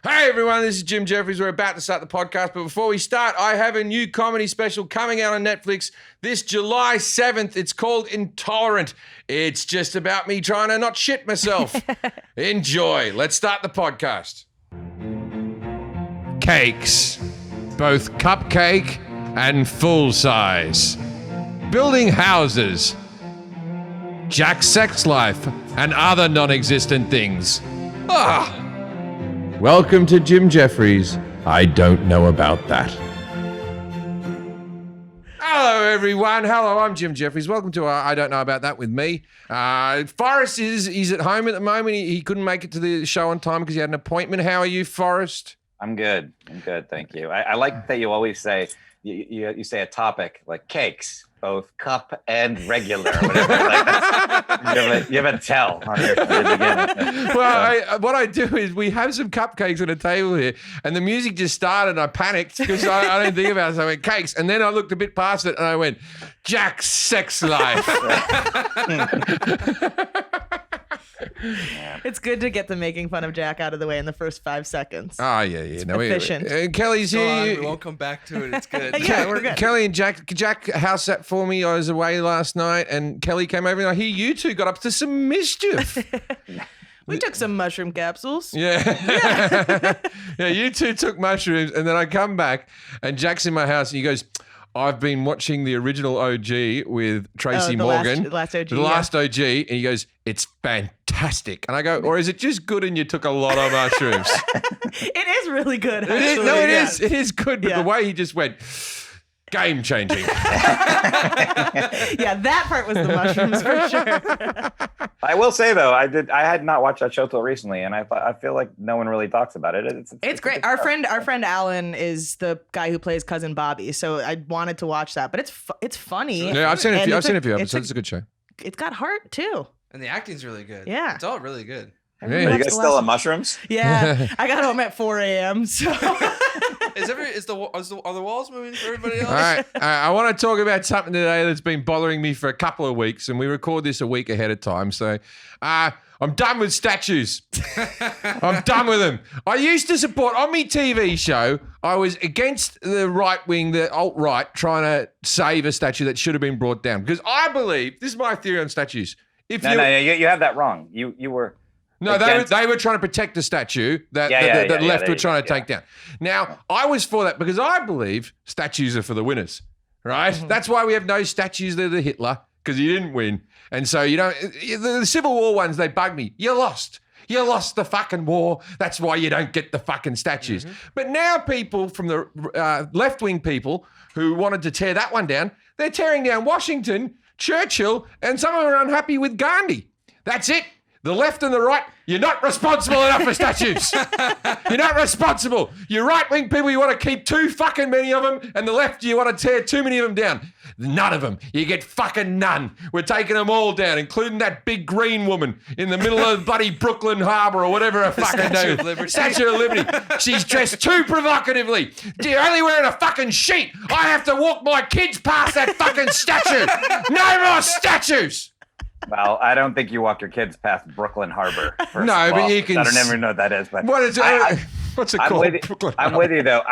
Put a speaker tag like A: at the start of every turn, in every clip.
A: Hey everyone, this is Jim Jefferies. We're about to start the podcast, but before we start, I have a new comedy special coming out on Netflix this July 7th. It's called Intolerant. It's just about me trying to not shit myself. Enjoy. Let's start the podcast. Cakes, both cupcake and full size. Building houses. Jack's sex life and other non-existent things. Welcome to Jim Jefferies. I don't know about that. Hello, everyone. Hello, I'm Jim Jefferies. Welcome to I Don't Know About That with me. Forrest he's at home at the moment. He couldn't make it to the show on time because he had an appointment. How are you, Forrest?
B: I'm good. Thank you. I like that you always say, you say a topic like cakes, both cup and regular, or whatever. Like you have a tell on your beginning.
A: Well, what I do is we have some cupcakes on a table here, and the music just started, and I panicked because I didn't think about it. So I went cakes, and then I looked a bit past it, and I went Jack's sex life.
C: It's good to get the making fun of Jack out of the way in the first 5 seconds.
A: Oh, yeah. No,
C: efficient.
A: Kelly's here.
D: We won't come back to it. It's good.
C: Yeah, we're good.
A: Kelly and Jack house sat for me. I was away last night, and Kelly came over, and I hear you two got up to some mischief.
C: We took some mushroom capsules.
A: Yeah. Yeah, you two took mushrooms, and then I come back, and Jack's in my house, and he goes, I've been watching the original OG with Tracy Morgan.
C: The last OG.
A: The last OG, and he goes, it's fantastic. And I go, or is it just good and you took a lot of mushrooms?
C: It is really good, actually.
A: It is. It is good, but
C: Yeah.
A: the way he just went, game changing.
C: Yeah, that part was the mushrooms for sure.
B: I will say though, I had not watched that show till recently, and I feel like no one really talks about it.
C: It's great. Our friend Alan is the guy who plays Cousin Bobby, so I wanted to watch that. But it's funny.
A: Yeah, I've seen a few episodes.
C: It's
A: It's a good show.
C: It's got heart too.
D: And the acting's really good.
C: Yeah.
D: It's all really good.
B: Are you guys still on mushrooms?
C: Yeah, I got home at 4 a.m. So
D: Are the walls moving for everybody else?
A: All right. I want to talk about something today that's been bothering me for a couple of weeks, and we record this a week ahead of time. So I'm done with statues. I'm done with them. I used to support, on my TV show, I was against the right wing, the alt-right, trying to save a statue that should have been brought down. Because I believe, this is my theory on statues.
B: You have that wrong. You were...
A: No, they were trying to protect the statue that left were trying to take down. Now, I was for that because I believe statues are for the winners, right? Mm-hmm. That's why we have no statues that are Hitler, because he didn't win. And so, the Civil War ones, they bug me. You lost. You lost the fucking war. That's why you don't get the fucking statues. Mm-hmm. But now people from the left-wing people who wanted to tear that one down, they're tearing down Washington, Churchill, and some of them are unhappy with Gandhi. That's it. The left and the right, you're not responsible enough for statues. You're not responsible. You right-wing people, you want to keep too fucking many of them, and the left, you want to tear too many of them down. None of them. You get fucking none. We're taking them all down, including that big green woman in the middle of bloody Brooklyn Harbor or whatever her fucking name. Statue of Liberty. She's dressed too provocatively. You're only wearing a fucking sheet. I have to walk my kids past that fucking statue. No more statues.
B: Well, I don't think you walk your kids past Brooklyn Harbor.
A: No, but you can.
B: I don't even know what that is. But
A: what is it? What's it called?
B: I'm with you though.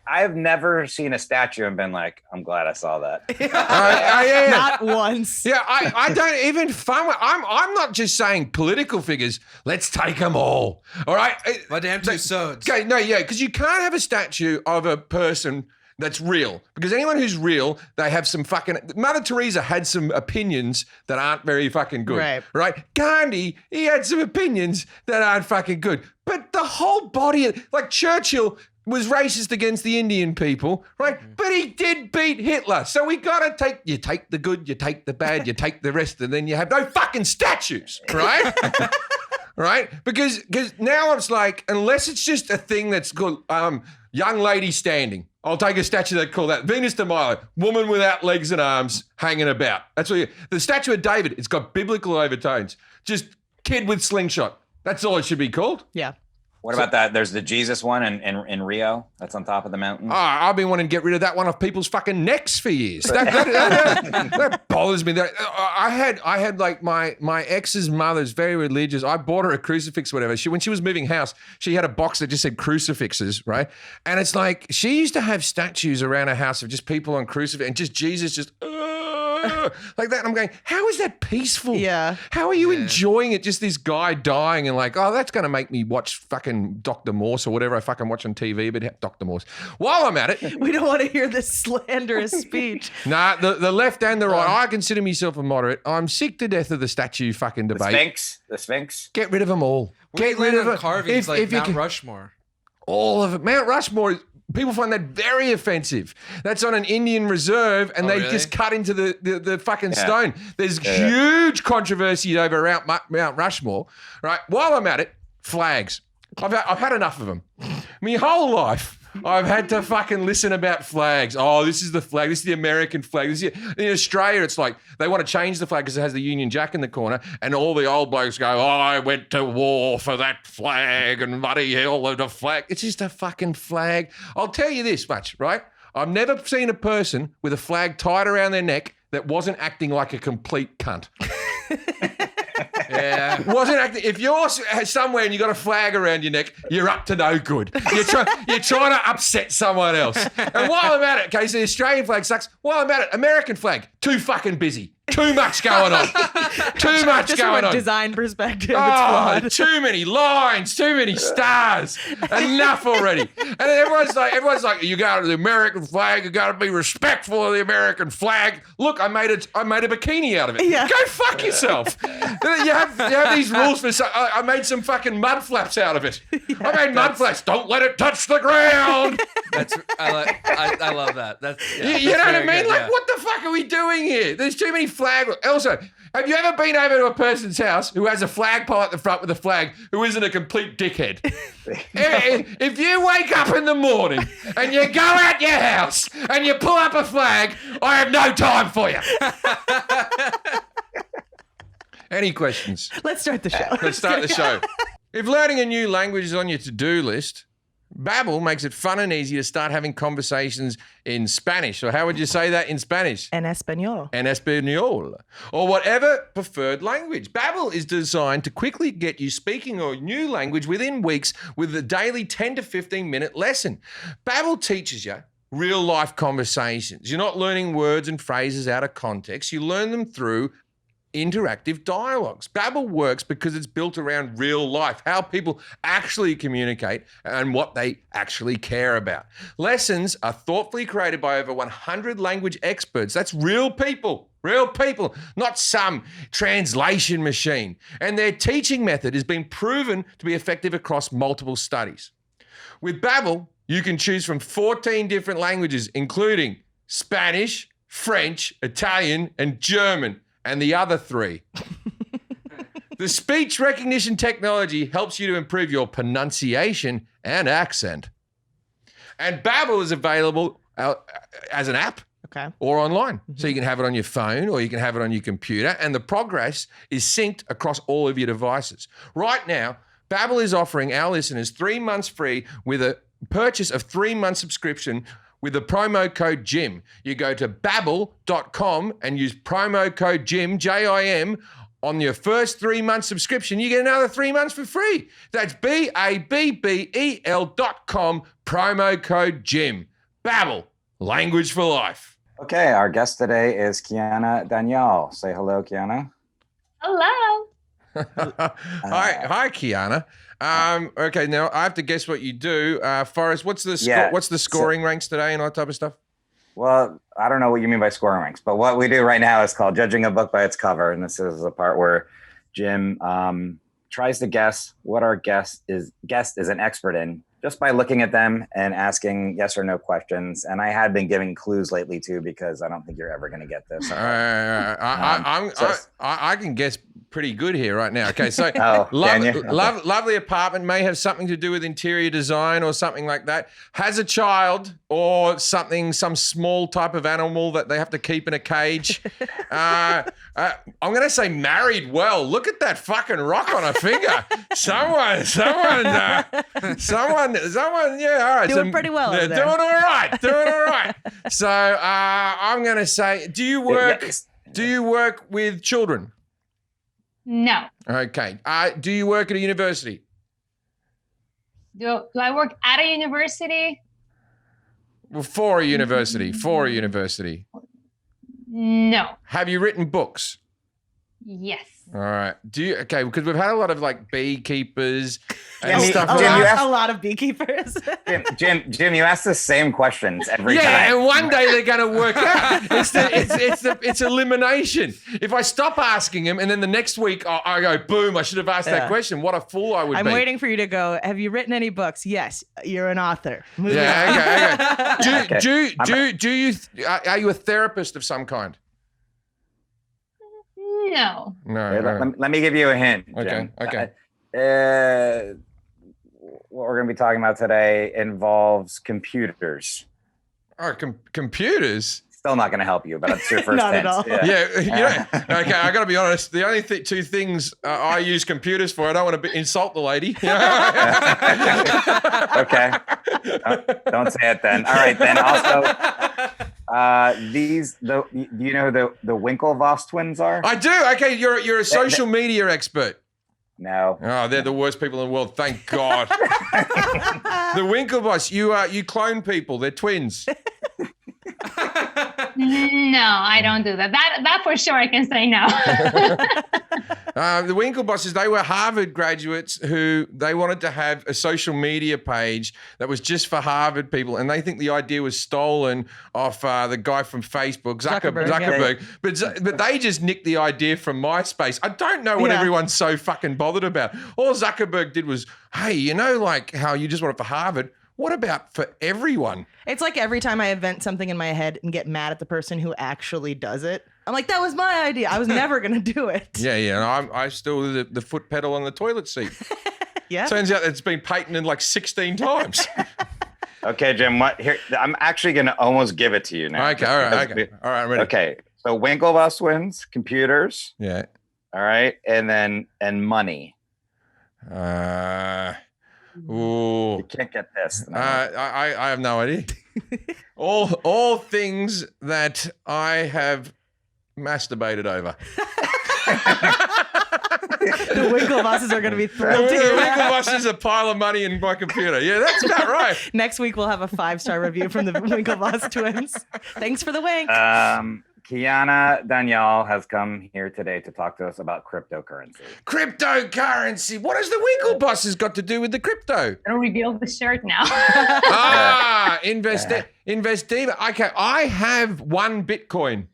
B: I've never seen a statue and been like, I'm glad I saw that.
A: Yeah.
C: Not once.
A: Yeah, I don't even fun with. I'm not just saying political figures. Let's take them all. All right.
D: My damn two sods.
A: Okay, no, yeah, because you can't have a statue of a person that's real, because anyone who's real, they have some fucking... Mother Teresa had some opinions that aren't very fucking good. Right? Gandhi, he had some opinions that aren't fucking good. But the whole body... Like Churchill was racist against the Indian people, right? Mm. But he did beat Hitler. So we got to you take the good, you take the bad, you take the rest, and then you have no fucking statues, right? Right? Because now it's like, unless it's just a thing that's called young lady standing, I'll take a statue that call that Venus de Milo, woman without legs and arms hanging about. That's what the statue of David, it's got biblical overtones. Just kid with slingshot. That's all it should be called.
C: Yeah.
B: What about that? There's the Jesus one in Rio. That's on top of the mountain.
A: Oh, I've been wanting to get rid of that one off people's fucking necks for years. That bothers me. I had like my ex's mother's very religious. I bought her a crucifix, whatever. When she was moving house, she had a box that just said crucifixes, right? And it's like she used to have statues around her house of just people on crucifix and just Jesus just. Like that. And I'm going, how is that peaceful?
C: Yeah.
A: How are you enjoying it? Just this guy dying and like, oh, that's going to make me watch fucking Dr. Morse or whatever I fucking watch on TV, but Dr. Morse. While I'm at it.
C: We don't want to hear this slanderous speech.
A: Nah, the left and the right. I consider myself a moderate. I'm sick to death of the statue fucking debate.
B: The Sphinx.
A: Get rid of them all.
D: Get rid of carvings like Mount Rushmore.
A: All of it. Mount Rushmore. People find that very offensive. That's on an Indian reserve, and they just cut into the fucking stone. There's huge controversy over Mount Rushmore, right? While I'm at it, flags. I've had enough of them. My whole life, I've had to fucking listen about flags. Oh, this is the flag. This is the American flag. In Australia, it's like they want to change the flag because it has the Union Jack in the corner, and all the old blokes go, oh, I went to war for that flag, and bloody hell, the flag. It's just a fucking flag. I'll tell you this much, right? I've never seen a person with a flag tied around their neck that wasn't acting like a complete cunt. Yeah. Wasn't acting. If you're somewhere and you got a flag around your neck, you're up to no good. You're trying to upset someone else. And while I'm at it, okay, so the Australian flag sucks. While I'm at it, American flag, too fucking busy. Too much going on. Too much
C: Just
A: going
C: from a
A: on.
C: design perspective, it's
A: Oh,
C: flawed.
A: too many lines, too many stars. Enough already. And then everyone's like, you got the American flag. You got to be respectful of the American flag. Look, I made a bikini out of it.
C: Yeah.
A: Go fuck yourself. you have these rules for. I made some fucking mud flaps out of it. I made mud flaps. Don't let it touch the ground.
D: I love that.
A: You know what I mean? Like, what the fuck are we doing here? There's too many flags. Also, have you ever been over to a person's house who has a flagpole at the front with a flag who isn't a complete dickhead? If you wake up in the morning and you go out your house and you pull up a flag, I have no time for you. Any questions?
C: Let's start the show.
A: Let's start the show. If learning a new language is on your to-do list, Babbel makes it fun and easy to start having conversations in Spanish. Or how would you say that in Spanish?
C: En español.
A: En español. Or whatever preferred language. Babbel is designed to quickly get you speaking a new language within weeks with a daily 10 to 15 minute lesson. Babbel teaches you real life conversations. You're not learning words and phrases out of context. You learn them through interactive dialogues. Babbel works because it's built around real life, how people actually communicate and what they actually care about. Lessons are thoughtfully created by over 100 language experts. That's real people, not some translation machine. And their teaching method has been proven to be effective across multiple studies. With Babbel, you can choose from 14 different languages, including Spanish, French, Italian, and German, and the other 3. The speech recognition technology helps you to improve your pronunciation and accent. And Babbel is available as an app or online. So you can have it on your phone or you can have it on your computer, and the progress is synced across all of your devices. Right now, Babbel is offering our listeners 3 months free with a purchase of 3-month subscription with the promo code JIM. You go to babbel.com and use promo code JIM, J-I-M, on your first 3-month subscription. You get another 3 months for free. That's BABBEL.com, promo code JIM. Babbel, language for life.
B: Okay, our guest today is Kiana Danial. Say hello, Kiana.
E: Hello.
A: Hi, Kiana. Okay, now I have to guess what you do. Forrest, what's the scoring ranks today and all that type of stuff?
B: Well, I don't know what you mean by scoring ranks, but what we do right now is called judging a book by its cover. And this is the part where Jim tries to guess what our guest is an expert in just by looking at them and asking yes or no questions. And I had been giving clues lately too, because I don't think you're ever going to get this.
A: I can guess pretty good here right now. Okay, so lovely apartment, may have something to do with interior design or something like that. Has a child or something, some small type of animal that they have to keep in a cage. I'm going to say married well. Look at that fucking rock on her finger. Someone, yeah, all right.
C: Doing pretty well over there.
A: Doing all right. So I'm going to say, do you work with children?
E: No.
A: Okay. Do you work at a university?
E: Do I work at a university?
A: Well, for a university.
E: No.
A: Have you written books?
E: Yes.
A: All right. Okay, because we've had a lot of like beekeepers and
C: Yes,
A: stuff.
C: a lot of beekeepers.
B: Jim, you ask the same questions every time.
A: Yeah, and one day they're going to work out. It's elimination. If I stop asking them and then the next week I go, boom, I should have asked that question. What a fool I would be.
C: I'm waiting for you to go, have you written any books? Yes, you're an author.
A: Okay. Are you a therapist of some kind?
E: No.
A: No.
B: Let me give you a hint, Jim.
A: Okay.
B: What we're going to be talking about today involves computers.
A: Oh, computers?
B: Still not going to help you, but it's your first
C: Not
B: hint.
C: at all.
A: Yeah. Okay, I got to be honest. The only two things I use computers for, I don't want to insult the lady.
B: Okay. Don't say it then. All right, then also, do you know who the Winklevoss twins are?
A: I do. Okay, you're a social media expert.
B: No.
A: Oh, they're the worst people in the world. Thank God. The Winklevoss, you clone people. They're twins.
E: No, I don't do that. That for sure I can say no.
A: The Winklebosses, they were Harvard graduates who they wanted to have a social media page that was just for Harvard people, and they think the idea was stolen off the guy from Facebook, Zuckerberg. But they just nicked the idea from MySpace. I don't know what everyone's so fucking bothered about. All Zuckerberg did was, hey, like how you just want it for Harvard. What about for everyone?
C: It's like every time I invent something in my head and get mad at the person who actually does it, I'm like, that was my idea. I was never going to do it.
A: Yeah. And I still do the foot pedal on the toilet seat.
C: Yeah.
A: Turns out it's been patented like 16 times.
B: Okay, Jim, here, I'm actually going to almost give it to you now.
A: Okay, all right, I'm ready.
B: Okay, so Winklevoss twins, computers.
A: Yeah.
B: All right, and money.
A: Ooh.
B: You can't get this. No.
A: I have no idea. all things that I have masturbated over.
C: The Winklevosses are going to be thrilled to
A: The
C: hear that.
A: Winklevoss is a pile of money in my computer. Yeah, that's about right.
C: Next week we'll have a 5-star review from the Winklevoss twins. Thanks for the wink.
B: Kiana Danial has come here today to talk to us about cryptocurrency.
A: Cryptocurrency. What has the Winklebosses got to do with the crypto?
E: I'll reveal the shirt now.
A: Investiva. Okay, I have one Bitcoin.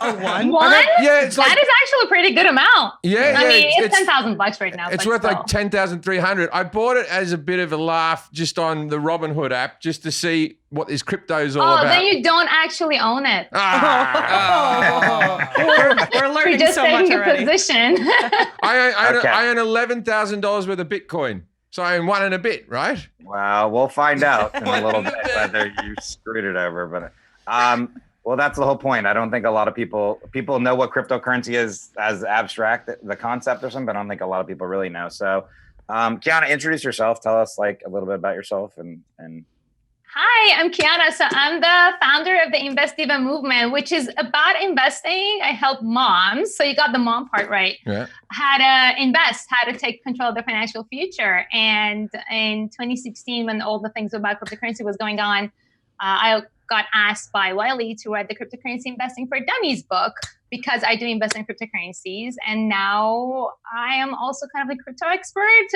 C: A one?
A: Yeah, it's like,
E: that is actually a pretty good amount.
A: Yeah,
E: I mean, it's $10,000 right now.
A: It's
E: but
A: worth
E: still.
A: like 10,300. I bought it as a bit of a laugh just on the Robinhood app, just to see what this crypto is all about.
E: Oh, then you don't actually own it.
C: We're learning
E: You're just
C: so much
E: taking a
C: already.
E: position.
A: I own $11,000 worth of Bitcoin. So I own one and a bit, right?
B: Well, we'll find out in a little bit whether you screwed it over. But well, that's the whole point. I don't think a lot of people know what cryptocurrency is as abstract, the concept or something, but I don't think a lot of people really know. So, Kiana, introduce yourself. Tell us like a little bit about yourself and.
E: Hi, I'm Kiana. So I'm the founder of the Investiva movement, which is about investing. I help moms. So you got the mom part right.
A: Yeah.
E: How to invest, how to take control of their financial future. And in 2016, when all the things about cryptocurrency was going on, I got asked by Wiley to write the Cryptocurrency Investing for Dummies book because I do invest in cryptocurrencies. And now I am also kind of a crypto expert.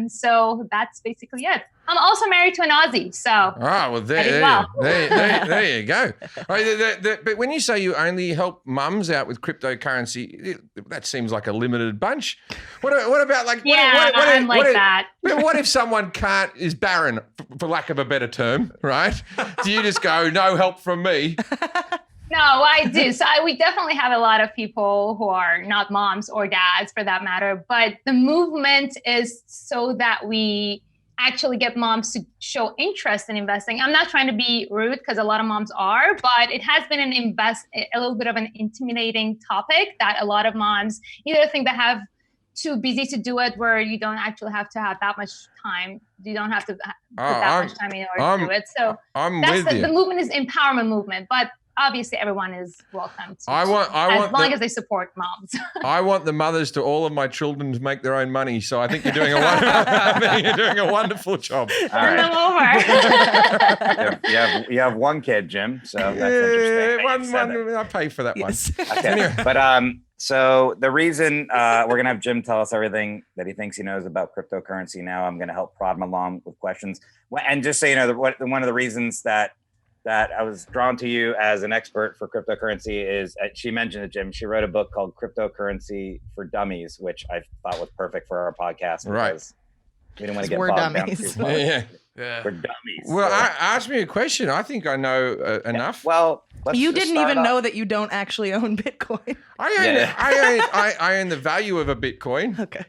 E: So that's basically it. I'm also married to an Aussie. So
A: well, there you go. But when you say you only help mums out with cryptocurrency, that seems like a limited bunch. What about like...
E: I'm like that.
A: What if someone is barren, for lack of a better term, right? Do you just go, no help from me?
E: No, I do. So we definitely have a lot of people who are not moms or dads for that matter, but the movement is so that we actually get moms to show interest in investing. I'm not trying to be rude because a lot of moms are, but it has been a little bit of an intimidating topic that a lot of moms either think they have too busy to do it, where you don't actually have to have that much time. You don't have to put that much time in order to do it. So the movement is empowerment movement, but obviously everyone is welcome to, as long as they support moms.
A: I want the mothers to all of my children to make their own money. So I think you're doing a wonderful job.
E: Turn them over.
B: you have one kid, Jim. So that's interesting.
A: I pay for that one.
B: Okay. Anyway. But so the reason we're gonna have Jim tell us everything that he thinks he knows about cryptocurrency. Now I'm gonna help prod him along with questions. And just so you know, one of the reasons that I was drawn to you as an expert for cryptocurrency is she mentioned it, Jim. She wrote a book called Cryptocurrency for Dummies, which I thought was perfect for our podcast.
A: Right.
B: We didn't want to get bogged down.
A: Yeah.
B: For dummies.
A: Well, ask me a question. I think I know enough.
B: Well,
C: you didn't even know that you don't actually own Bitcoin.
A: I own the value of a Bitcoin.
C: Okay.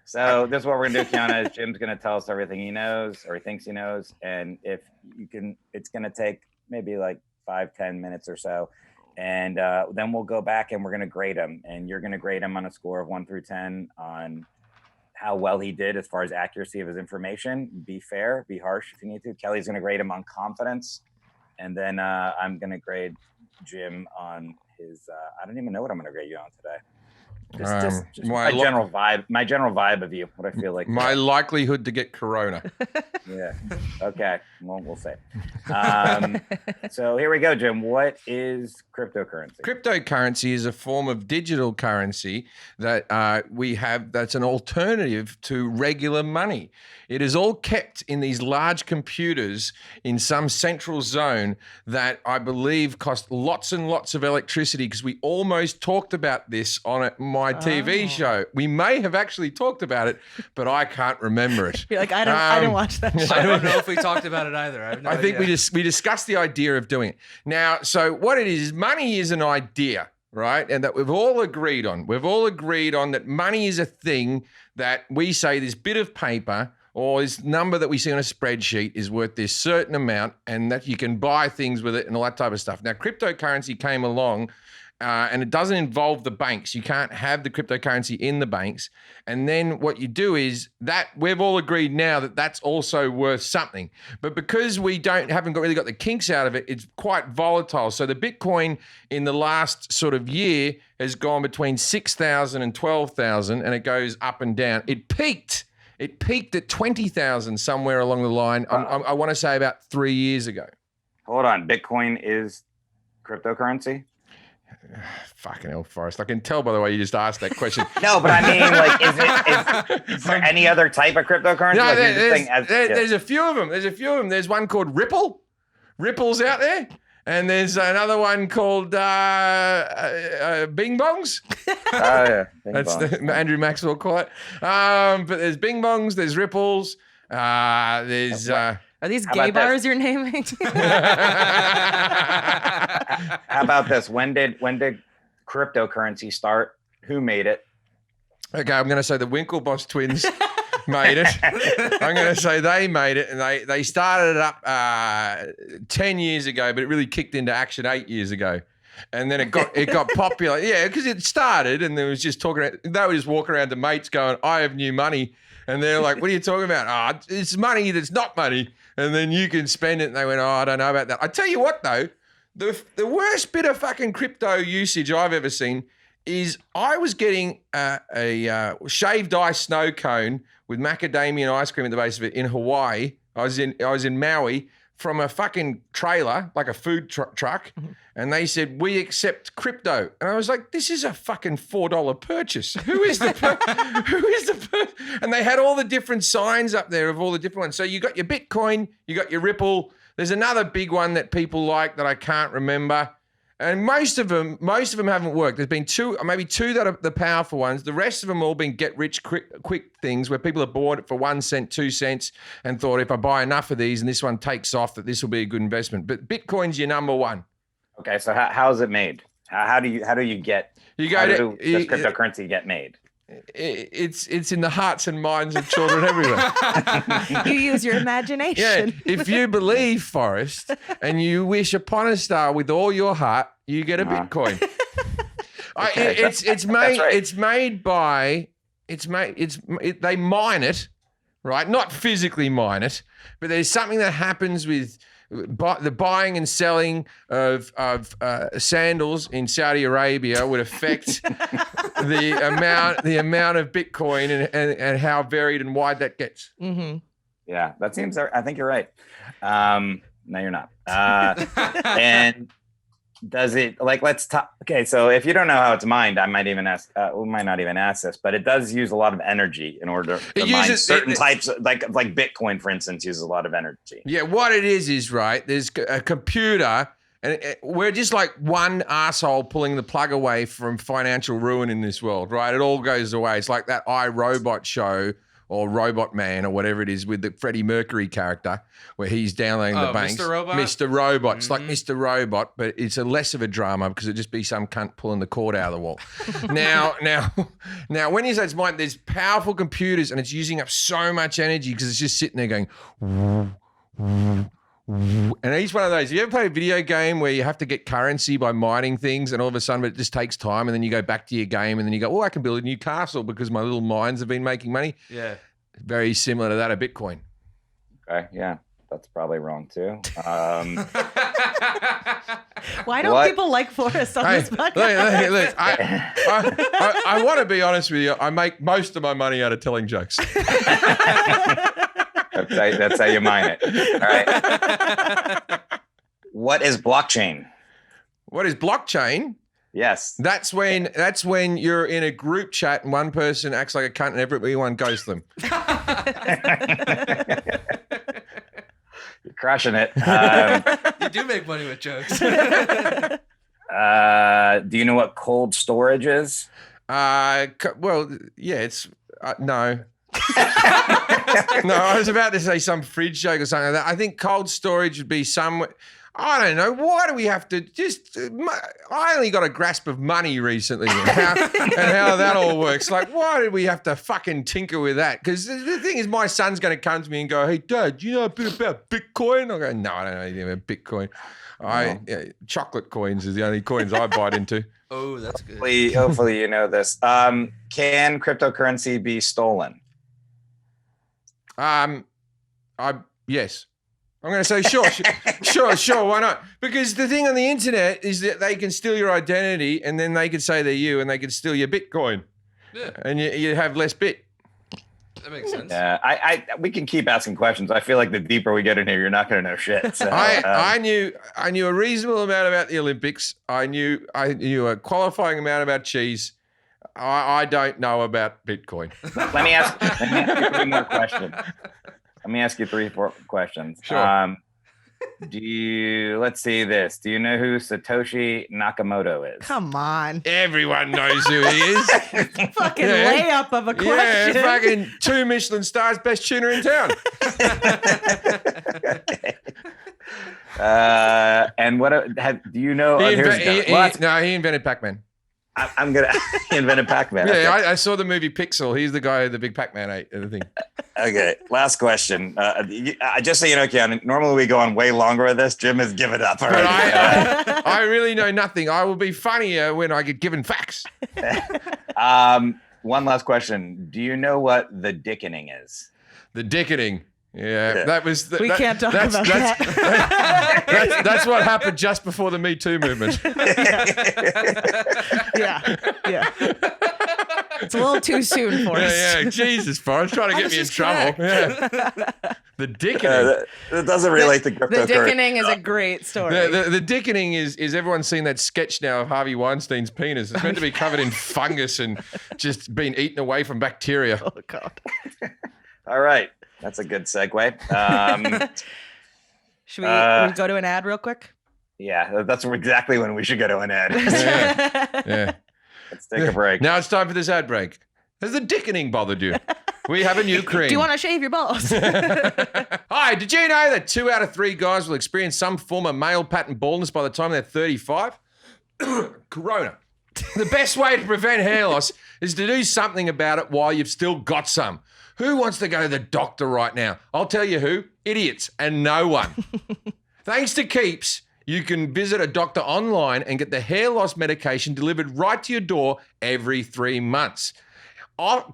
B: So this is what we're gonna do, Kiana. Is Jim's gonna tell us everything he knows or he thinks he knows, and if you can, it's gonna take maybe like 5-10 minutes or so, and then we'll go back and we're gonna grade him, and you're gonna grade him on a score of 1 through 10 on how well he did as far as accuracy of his information. Be fair, be harsh if you need to. Kelly's gonna grade him on confidence, and then I'm gonna grade Jim on his. I don't even know what I'm gonna grade you on today. Just my general vibe of you, what I feel like.
A: My likelihood to get corona.
B: Yeah. Okay. Well, we'll see. So here we go, Jim. What is cryptocurrency?
A: Cryptocurrency is a form of digital currency that we have that's an alternative to regular money. It is all kept in these large computers in some central zone that I believe cost lots and lots of electricity, because we almost talked about this on my TV show. We may have actually talked about it, but I can't remember it.
C: You're like, I didn't watch that show.
D: I don't know if we talked about it either. I
A: think we discussed the idea of doing it. Now, so what it is, money is an idea, right? And that we've all agreed on. We've all agreed on that money is a thing that we say this bit of paper or this number that we see on a spreadsheet is worth this certain amount, and that you can buy things with it and all that type of stuff. Now, cryptocurrency came along, and it doesn't involve the banks. You can't have the cryptocurrency in the banks. And then what you do is that we've all agreed now that that's also worth something. But because we haven't really got the kinks out of it, it's quite volatile. So the Bitcoin in the last sort of year has gone between 6,000 and 12,000, and it goes up and down. It peaked at 20,000 somewhere along the line. I want to say about 3 years ago.
B: Hold on. Bitcoin is cryptocurrency?
A: Fucking hell, Forrest. I can tell by the way you just asked that question.
B: No, but I mean, like, is there any other type of cryptocurrency?
A: No,
B: like
A: there's a few of them. There's one called Ripple. Ripple's out there. And there's another one called Bing Bongs.
B: Oh, yeah.
A: That's Andrew Maxwell quote. But there's Bing Bongs, there's Ripples, there's...
C: Are these gay bars you're naming?
B: How about this? When did cryptocurrency start? Who made it?
A: Okay, I'm going to say the Winklevoss twins made it. I'm going to say they made it, and they started it up 10 years ago, but it really kicked into action 8 years ago. And then it got popular. Yeah, because it started, and they was just talking. They were just walking around to mates going, "I have new money," and they're like, "What are you talking about?" "Oh, it's money that's not money, and then you can spend it." And they went, "Oh, I don't know about that." I tell you what, though, the worst bit of fucking crypto usage I've ever seen is I was getting a shaved ice snow cone with macadamia ice cream at the base of it in Hawaii. I was in Maui from a fucking trailer, like a food truck, and they said, "We accept crypto." And I was like, "This is a fucking $4 purchase. Who is the And they had all the different signs up there of all the different ones. So you got your Bitcoin, you got your Ripple. There's another big one that people like that I can't remember. And most of them haven't worked. There's been maybe two that are the powerful ones. The rest of them all been get rich quick things where people have bought it for 1 cent, 2 cents, and thought if I buy enough of these and this one takes off, that this will be a good investment. But Bitcoin's your number one.
B: Okay, so how is it made? How do you get?
A: You
B: How
A: go
B: does cryptocurrency get made?
A: It's in the hearts and minds of children everywhere.
C: You use your imagination.
A: Yeah, if you believe, Forrest, and you wish upon a star with all your heart, you get a Bitcoin.
B: Okay,
A: They mine it, right? Not physically mine it, but there's something that happens with the buying and selling of sandals in Saudi Arabia would affect the amount of Bitcoin and how varied and wide that gets.
C: Mm-hmm.
B: Yeah, that seems. I think you're right. No, you're not. And does it let's talk? Okay, so if you don't know how it's mined, I might even ask. We might not even ask this, but it does use a lot of energy in order to mine certain types, like Bitcoin, for instance, uses a lot of energy.
A: Yeah, what it is right. There's a computer, and we're just like one asshole pulling the plug away from financial ruin in this world, right? It all goes away. It's like that iRobot show or Robot Man or whatever it is with the Freddie Mercury character where he's downloading the banks.
D: Mr. Robot?
A: Mr. Robot. It's like Mr. Robot, but it's a less of a drama because it'd just be some cunt pulling the cord out of the wall. Now, when you say it's mine, there's powerful computers and it's using up so much energy because it's just sitting there going, and each one of those. You ever play a video game where you have to get currency by mining things and all of a sudden it just takes time and then you go back to your game and then you go, I can build a new castle because my little mines have been making money?
D: Yeah.
A: Very similar to that, a Bitcoin.
B: Okay, yeah, that's probably wrong too.
C: Why don't people like Forrest on this podcast?
A: Look, I want to be honest with you. I make most of my money out of telling jokes.
B: That's how you mine it. All right. What is blockchain?
A: What is blockchain?
B: Yes.
A: That's when you're in a group chat and one person acts like a cunt and everyone goes to them.
B: You're crushing it.
D: You do make money with jokes.
B: Do you know what cold storage is?
A: Well, yeah, it's no. No, I was about to say some fridge joke or something like that. I think cold storage would be some. I don't know. Why do we have to just? I only got a grasp of money recently and how that all works. Like, why did we have to fucking tinker with that? Because the thing is, my son's going to come to me and go, "Hey, Dad, do you know a bit about Bitcoin?" I go, "No, I don't know anything about Bitcoin. Chocolate coins is the only coins I bite into."
D: Oh, that's good.
B: Hopefully you know this. Can cryptocurrency be stolen?
A: Yes. I'm going to say sure, why not? Because the thing on the internet is that they can steal your identity and then they can say they're you and they can steal your Bitcoin.
D: Yeah.
A: And you have less bit.
D: That makes sense.
B: Yeah, we can keep asking questions. I feel like the deeper we get in here, you're not going to know shit. So,
A: I knew a reasonable amount about the Olympics. I knew a qualifying amount about cheese. I don't know about Bitcoin.
B: Let me ask you three more questions. Let me ask you 3-4 questions.
A: Sure.
B: Let's see this. Do you know who Satoshi Nakamoto is?
C: Come on.
A: Everyone knows who he is.
C: Fucking layup of a question.
A: Yeah, fucking 2 Michelin stars, best tuner in town.
B: Okay. And do you know?
A: He invented Pac-Man.
B: He invented Pac-Man.
A: Yeah,
B: okay.
A: I saw the movie Pixel. He's the guy the big Pac-Man ate and the thing.
B: Okay, last question. Just so you know, Kiana, normally we go on way longer with this. Jim has given up already.
A: But I really know nothing. I will be funnier when I get given facts.
B: One last question. Do you know what the dickening is?
A: The dickening. Yeah, that was.
C: We can't talk about that.
A: That's what happened just before the Me Too movement.
C: Yeah. It's a little too soon for us.
A: Yeah, Jesus, Forrest, trying to get me in trouble. Yeah. The dickening.
B: That doesn't relate to cryptocurrency.
C: The dickening is a great story.
A: The dickening is everyone's seen that sketch now of Harvey Weinstein's penis. It's meant to be covered in fungus and just being eaten away from bacteria.
C: Oh, God.
B: All right. That's a good segue.
C: Should we go to an ad real quick?
B: Yeah, that's exactly when we should go to an ad.
A: Yeah.
B: Let's take a break.
A: Now it's time for this ad break. Has the dickening bothered you? We have a new cream.
C: Do you want to shave your balls?
A: Hi, did you know that 2 out of 3 guys will experience some form of male pattern baldness by the time they're 35? Corona. The best way to prevent hair loss is to do something about it while you've still got some. Who wants to go to the doctor right now? I'll tell you who. Idiots and no one. Thanks to Keeps, you can visit a doctor online and get the hair loss medication delivered right to your door every 3 months.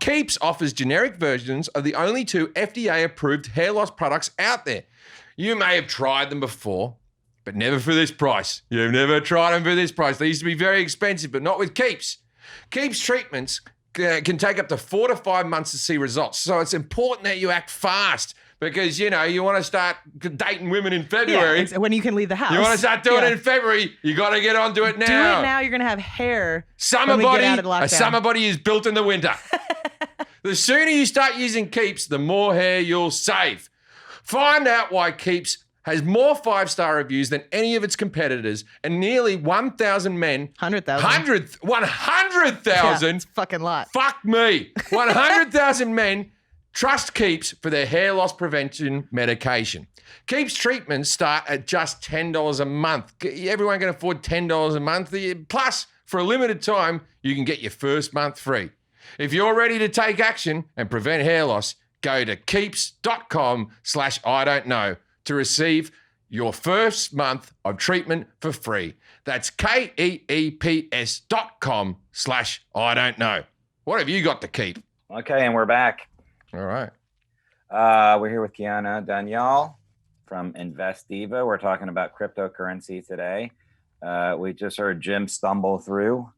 A: Keeps offers generic versions of the only 2 FDA-approved hair loss products out there. You may have tried them before, but never for this price. You've never tried them for this price. They used to be very expensive, but not with Keeps. Keeps treatments can take up to 4 to 5 months to see results. So it's important that you act fast because, you want to start dating women in February.
C: Yeah, when you can leave the house.
A: You want to start doing it in February, you got to get onto it now.
C: Do it now. You're going to have hair
A: Summer
C: when we
A: body,
C: get out of lockdown.
A: a summer body is built in the winter. The sooner you start using Keeps, the more hair you'll save. Find out why Keeps has more 5-star reviews than any of its competitors, and nearly 1,000 men.
C: 100,000.
A: 100,000.
C: Yeah, it's a fucking lot.
A: Fuck me. 100,000 men trust Keeps for their hair loss prevention medication. Keeps treatments start at just $10 a month. Everyone can afford $10 a month. Plus, for a limited time, you can get your first month free. If you're ready to take action and prevent hair loss, go to keeps.com/I-don't-know to receive your first month of treatment for free. That's KEEPS.com/I-don't-know. What have you got to keep?
B: Okay, and we're back.
A: All right.
B: We're here with Kiana Danial from Invest Diva. We're talking about cryptocurrency today. We just heard Jim stumble through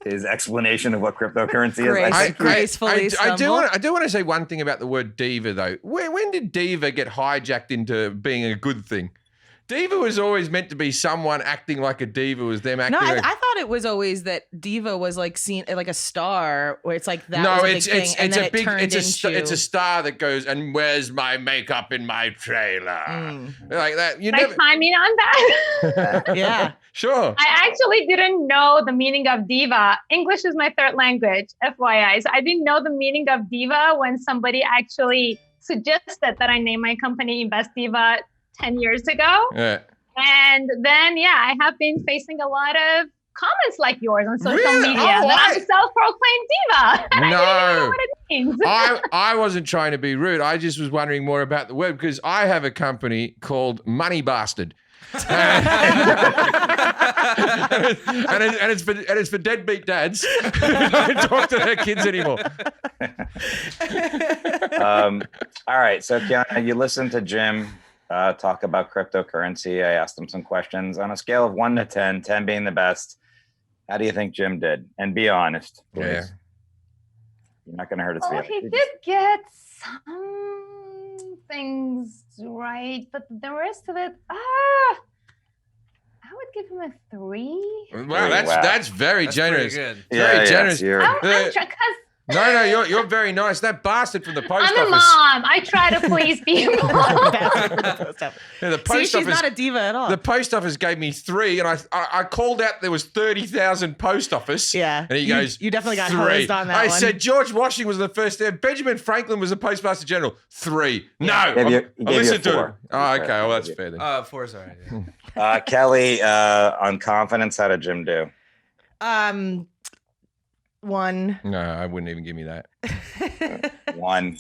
B: his explanation of what cryptocurrency is.
C: Gracefully
A: I do want to say one thing about the word diva, though. When did diva get hijacked into being a good thing? Diva was always meant to be someone acting like a diva was them acting.
C: No,
A: like...
C: I thought it was always that diva was like seen like a star, where it's like that.
A: No,
C: was a big thing, and then it turned into...
A: it's a star that goes, and where's my makeup in my trailer? Like that.
E: Can I chime in on that?
C: Yeah.
A: Sure.
E: I actually didn't know the meaning of diva. English is my 3rd language, FYI. So I didn't know the meaning of diva when somebody actually suggested that I name my company Invest Diva 10 years ago.
A: Yeah.
E: And then, I have been facing a lot of comments like yours on social
A: Really?
E: media.
A: Oh,
E: that I'm a self-proclaimed diva. And I didn't even know what it means.
A: I wasn't trying to be rude. I just was wondering more about the word because I have a company called Money Bastard. and it's for deadbeat dads who don't talk to their kids anymore.
B: All right, so Kiana, you listened to Jim talk about cryptocurrency. I asked him some questions on a scale of 1 to 10, 10 being the best. How do you think Jim did? And be honest, please.
A: Yeah.
B: You're not going to hurt his feelings.
E: He did get some things right, but the rest of it, I would give him a 3.
A: Wow, that's very generous.
D: Good.
A: Very generous.
E: I'm trying, because
A: No, you're very nice. That bastard from the post office.
E: I'm a mom. I try to please people.
A: Yeah, the post
C: she's
A: office,
C: not a diva at all.
A: The post office gave me 3, and I called out there was 30,000 post office.
C: Yeah.
A: And he goes,
C: You definitely got
A: 3.
C: hosed on that
A: I
C: one.
A: said George Washington was the first there. Benjamin Franklin was the postmaster general. 3. No.
B: He gave you a
A: Listen to
B: 4.
A: him. Oh, okay. Well, that's fair then.
D: 4's all right. Yeah.
B: Kelly, on confidence, how did Jim do?
C: 1.
A: No, I wouldn't even give me that.
B: 1.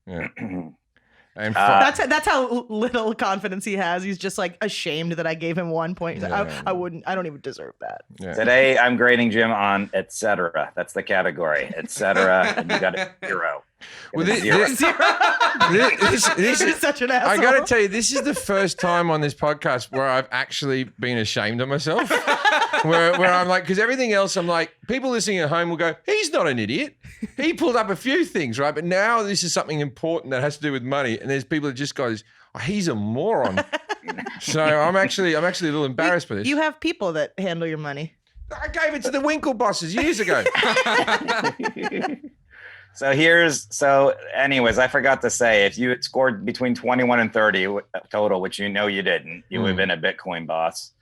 A: Yeah. And
C: That's how little confidence he has. He's just like ashamed that I gave him 1 point. He's like, I don't even deserve that.
A: yeah.
B: Today, I'm grading Jim on etc. That's the category, etc. And you got a 0.
A: Well,
B: This is
A: this
C: He's
A: is,
C: such an asshole.
A: I got to tell you, this is the first time on this podcast where I've actually been ashamed of myself. where I'm like, because everything else, I'm like, people listening at home will go, he's not an idiot. He pulled up a few things, right? But now this is something important that has to do with money. And there's people that just goes, oh, he's a moron. So I'm actually a little embarrassed by this.
C: You have people that handle your money.
A: I gave it to the Winkle bosses years ago.
B: Anyways, I forgot to say, if you had scored between 21 and 30 total, which you know you didn't, you would have been a Bitcoin boss.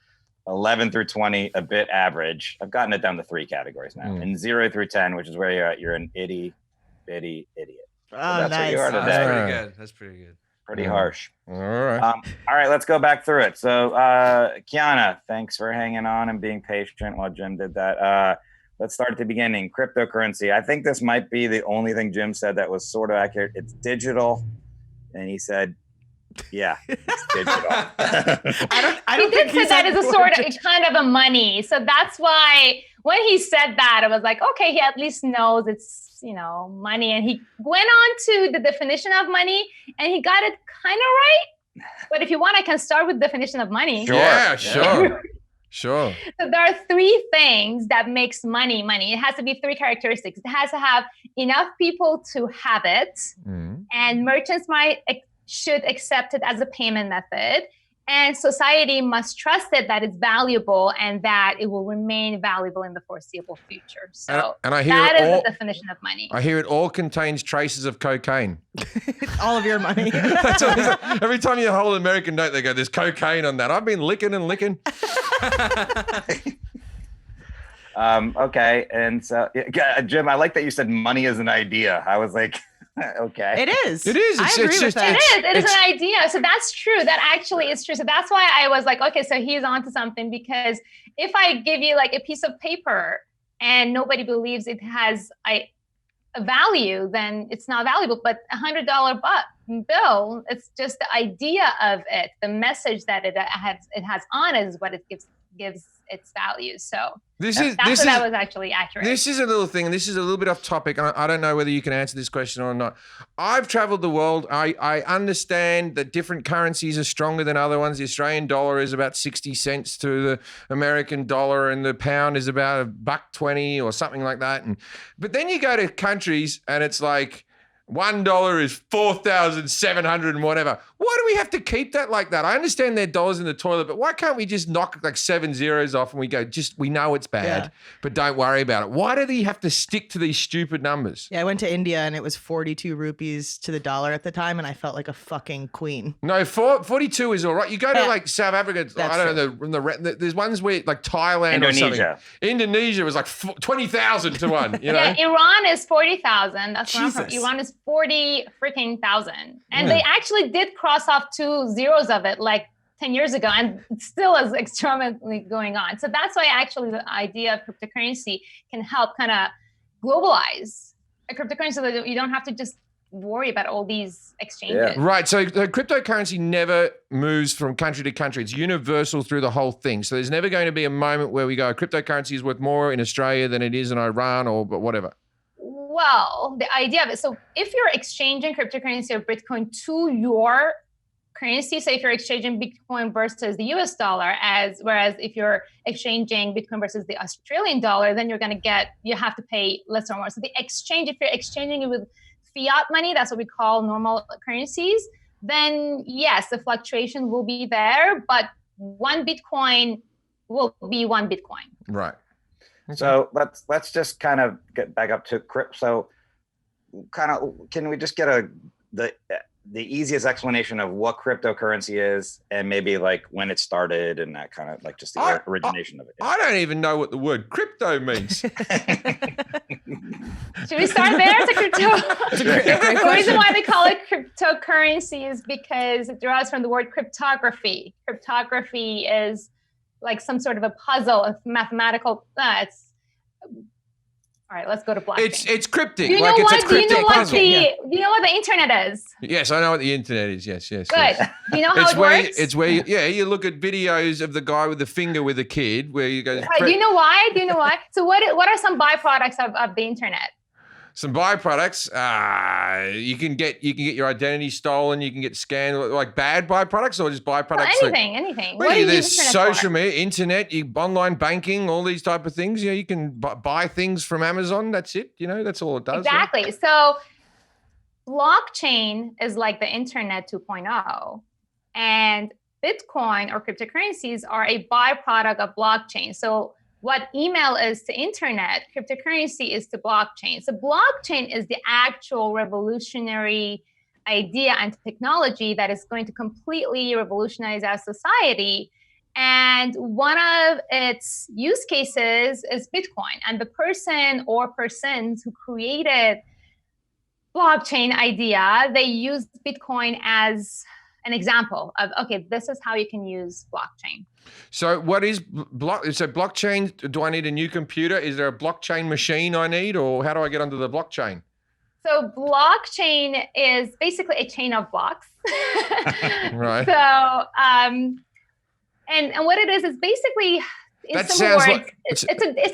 B: 11 through 20, a bit average. I've gotten it down to 3 categories now. And 0 through 10, which is where you're at, you're an itty bitty idiot.
C: Oh,
B: that's
C: nice.
B: what you are
A: That's
B: today.
A: pretty good. That's pretty good.
B: Pretty harsh.
A: All right.
B: All right, let's go back through it. So, Kiana, thanks for hanging on and being patient while Jim did that. Let's start at the beginning. Cryptocurrency. I think this might be the only thing Jim said that was sort of accurate. It's digital. And he said, yeah, it's digital.
C: I don't
E: he did say that is a sort of kind of a money. So that's why when he said that, I was like, okay, he at least knows it's, money. And he went on to the definition of money and he got it kind of right. But if you want, I can start with definition of money.
A: Sure. Yeah, sure. Sure.
E: So there are three things that makes money money. It has to be three characteristics. It has to have enough people to have it, and merchants should accept it as a payment method, and society must trust it that it's valuable and that it will remain valuable in the foreseeable future. So
A: and I hear
E: that is the definition of money.
A: I hear it all contains traces of cocaine.
C: All of your money.
A: That's what every time you hold an American note, they go, "There's cocaine on that." I've been licking and licking.
B: Okay, and so Jim, I like that you said money is an idea. I was like, okay,
C: it is.
A: It is.
C: I agree with that.
E: It is an idea. So that's true. That actually is true. So that's why I was like, okay, so he's onto something, because if I give you like a piece of paper and nobody believes it has a value, then it's not valuable. But $100 bill, it's just the idea of it, the message that it has on it is what it gives its value. So that's what I was actually accurate.
A: This is a little thing, and this is a little bit off topic, and I don't know whether you can answer this question or not. I've traveled the world. I understand that different currencies are stronger than other ones. The Australian dollar is about 60 cents to the American dollar, and the pound is about $1.20 or something like that. But then you go to countries, and it's like $1 is 4,700 and whatever. Why do we have to keep that like that? I understand they're dollars in the toilet, but why can't we just knock like 7 zeros off and we go, we know it's bad, but don't worry about it? Why do they have to stick to these stupid numbers?
C: Yeah, I went to India and it was 42 rupees to the dollar at the time, and I felt like a fucking queen.
A: No, 42 is all right. You go to like South Africa, I don't know, there's ones where like Thailand
B: Indonesia.
A: or something. Indonesia was like 20,000 to one.
E: Yeah, Iran is 40,000. That's where I'm from. Iran is 40 freaking thousand. And they actually did cross off 2 zeros of it like 10 years ago, and it still is extremely going on. So that's why actually the idea of cryptocurrency can help kind of globalize a cryptocurrency so that you don't have to just worry about all these exchanges.
A: Yeah. Right. So the cryptocurrency never moves from country to country. It's universal through the whole thing. So there's never going to be a moment where we go, cryptocurrency is worth more in Australia than it is in Iran or whatever.
E: Well, the idea of it. So if you're exchanging cryptocurrency or Bitcoin to your currency, so if you're exchanging Bitcoin versus the US dollar, whereas if you're exchanging Bitcoin versus the Australian dollar, then you have to pay less or more. So the exchange, if you're exchanging it with fiat money, that's what we call normal currencies, then yes, the fluctuation will be there, but one Bitcoin will be one Bitcoin.
A: Right.
B: So let's just kind of get back up to crypto. So kind of, can we just get the easiest explanation of what cryptocurrency is and maybe like when it started and that kind of like just the origination of it?
A: I don't even know what the word crypto means.
E: Should we start there? It's a crypto. The reason why they call it cryptocurrency is because it derives from the word cryptography. Cryptography is like some sort of a puzzle of mathematical. All right, let's go to blockchain.
A: It's cryptic.
E: Do you know what the internet is?
A: Yes, I know what the internet is. Yes.
E: Good. Do you know how it works?
A: It's where you look at videos of the guy with the finger with a kid where you go.
E: Right. Do you know why? So what are some byproducts of the internet?
A: Some byproducts, you can get your identity stolen, you can get scanned, like bad byproducts or just byproducts.
E: Well, anything.
A: Well, there's social media, internet, online banking, all these type of things. You can buy things from Amazon. That's it. That's all it does.
E: Exactly.
A: Yeah.
E: So blockchain is like the internet 2.0, and Bitcoin or cryptocurrencies are a byproduct of blockchain. So what email is to internet, cryptocurrency is to blockchain. So blockchain is the actual revolutionary idea and technology that is going to completely revolutionize our society. And one of its use cases is Bitcoin. And the person or persons who created blockchain idea, they used Bitcoin as an example of, okay, this is how you can use blockchain.
A: So what is blockchain? Do I need a new computer? Is there a blockchain machine I need, or how do I get onto the blockchain?
E: So blockchain is basically a chain of blocks.
A: Right.
E: So, and what it is basically, in some words, it's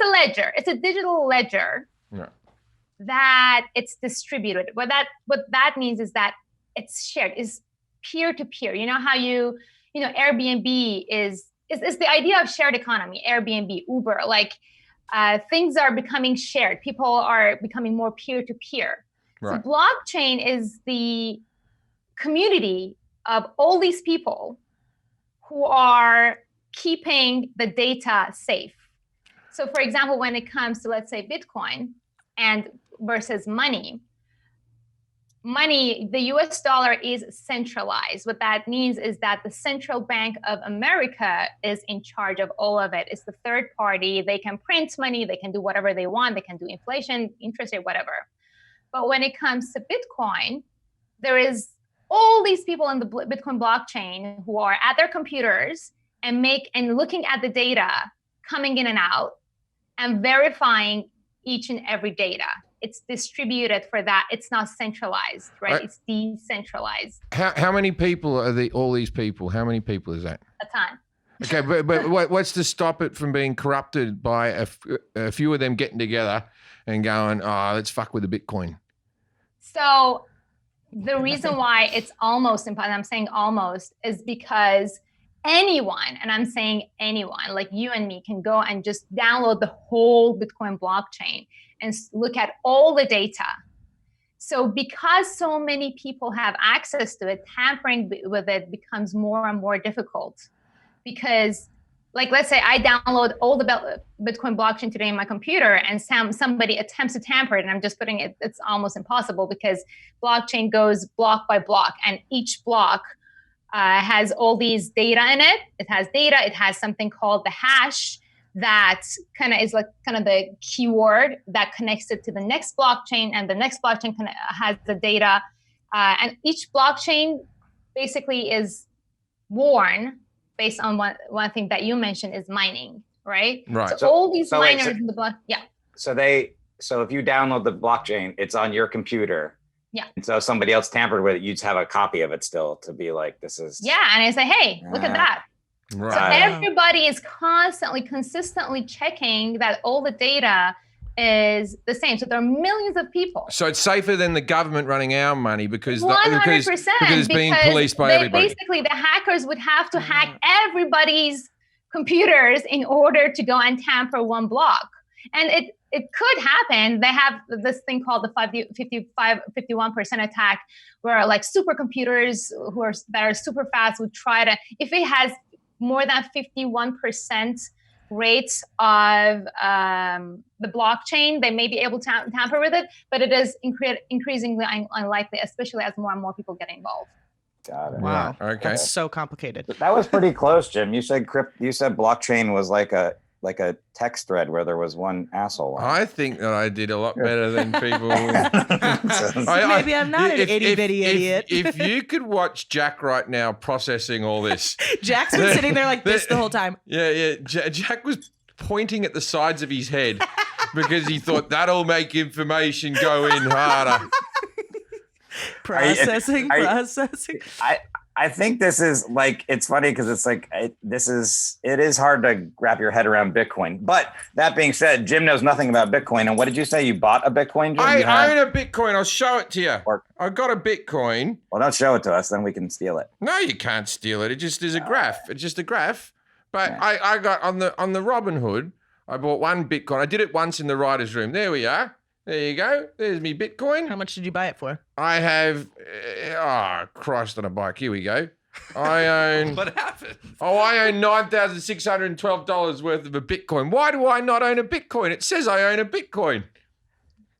E: a ledger. It's a digital ledger.
A: Yeah.
E: That it's distributed. What that means is that it's shared, is peer-to-peer. You know how Airbnb is the idea of shared economy, Airbnb, Uber, like things are becoming shared. People are becoming more peer-to-peer. Right. So blockchain is the community of all these people who are keeping the data safe. So for example, when it comes to, let's say, Bitcoin and versus money, the US dollar is centralized. What that means is that the Central Bank of America is in charge of all of it. It's the third party. They can print money. They can do whatever they want. They can do inflation, interest rate, whatever. But when it comes to Bitcoin, there is all these people in the Bitcoin blockchain who are at their computers and looking at the data coming in and out and verifying each and every data. It's distributed for that. It's not centralized, right? It's decentralized.
A: How many people are all these people? How many people is that?
E: A ton.
A: Okay, but what's to stop it from being corrupted by a few of them getting together and going, let's fuck with the Bitcoin?
E: So the reason why it's almost impossible, I'm saying almost, is because anyone, and I'm saying anyone, like you and me, can go and just download the whole Bitcoin blockchain and look at all the data. So because so many people have access to it, tampering with it becomes more and more difficult. Because, like, let's say I download all the Bitcoin blockchain today in my computer and somebody attempts to tamper it, and I'm just putting it, it's almost impossible because blockchain goes block by block, and each block has all these data in it. It has data. It has something called the hash that kind of is like kind of the keyword that connects it to the next blockchain, and the next blockchain has the data. And each blockchain basically is born based on one thing that you mentioned is mining, right?
A: Right.
E: So all these miners in the block, yeah.
B: So if you download the blockchain, it's on your computer.
E: Yeah.
B: And so if somebody else tampered with it, you'd have a copy of it still to be like, this is.
E: Yeah, and I say, hey, look at that.
A: Right.
E: So everybody is consistently checking that all the data is the same. So there are millions of people.
A: So it's safer than the government running our money because
E: 100%,
A: because it's being policed by everybody.
E: Basically, the hackers would have to hack everybody's computers in order to go and tamper one block. And it could happen. They have this thing called the 51% attack, where like supercomputers that are super fast would try to, if it has more than 51% rates of the blockchain, they may be able to tamper with it, but it is increasingly unlikely, especially as more and more people get involved.
B: Got it.
C: Wow.
A: Okay.
C: That's so complicated.
B: That was pretty close, Jim. You said blockchain was like a text thread where there was one asshole on it.
A: I think that I did a lot better than people.
C: Maybe I'm not an itty-bitty idiot.
A: If you could watch Jack right now processing all this.
C: Jack's been sitting there like this the whole time.
A: Yeah. Jack was pointing at the sides of his head because he thought that'll make information go in harder.
C: Processing.
B: I think this is like, it's funny because it's like, it is hard to wrap your head around Bitcoin. But that being said, Jim knows nothing about Bitcoin. And what did you say? You bought a Bitcoin, Jim?
A: I own a Bitcoin. I'll show it to you. I got a Bitcoin.
B: Well, don't show it to us, then we can steal it.
A: No, you can't steal it. It just is a graph. It's just a graph. But yeah. I got on the Robinhood, I bought one Bitcoin. I did it once in the writer's room. There we are. There you go. There's me Bitcoin.
C: How much did you buy it for?
A: I have, Christ on a bike. Here we go. I own.
D: What happened?
A: I own $9,612 worth of a Bitcoin. Why do I not own a Bitcoin? It says I own a Bitcoin.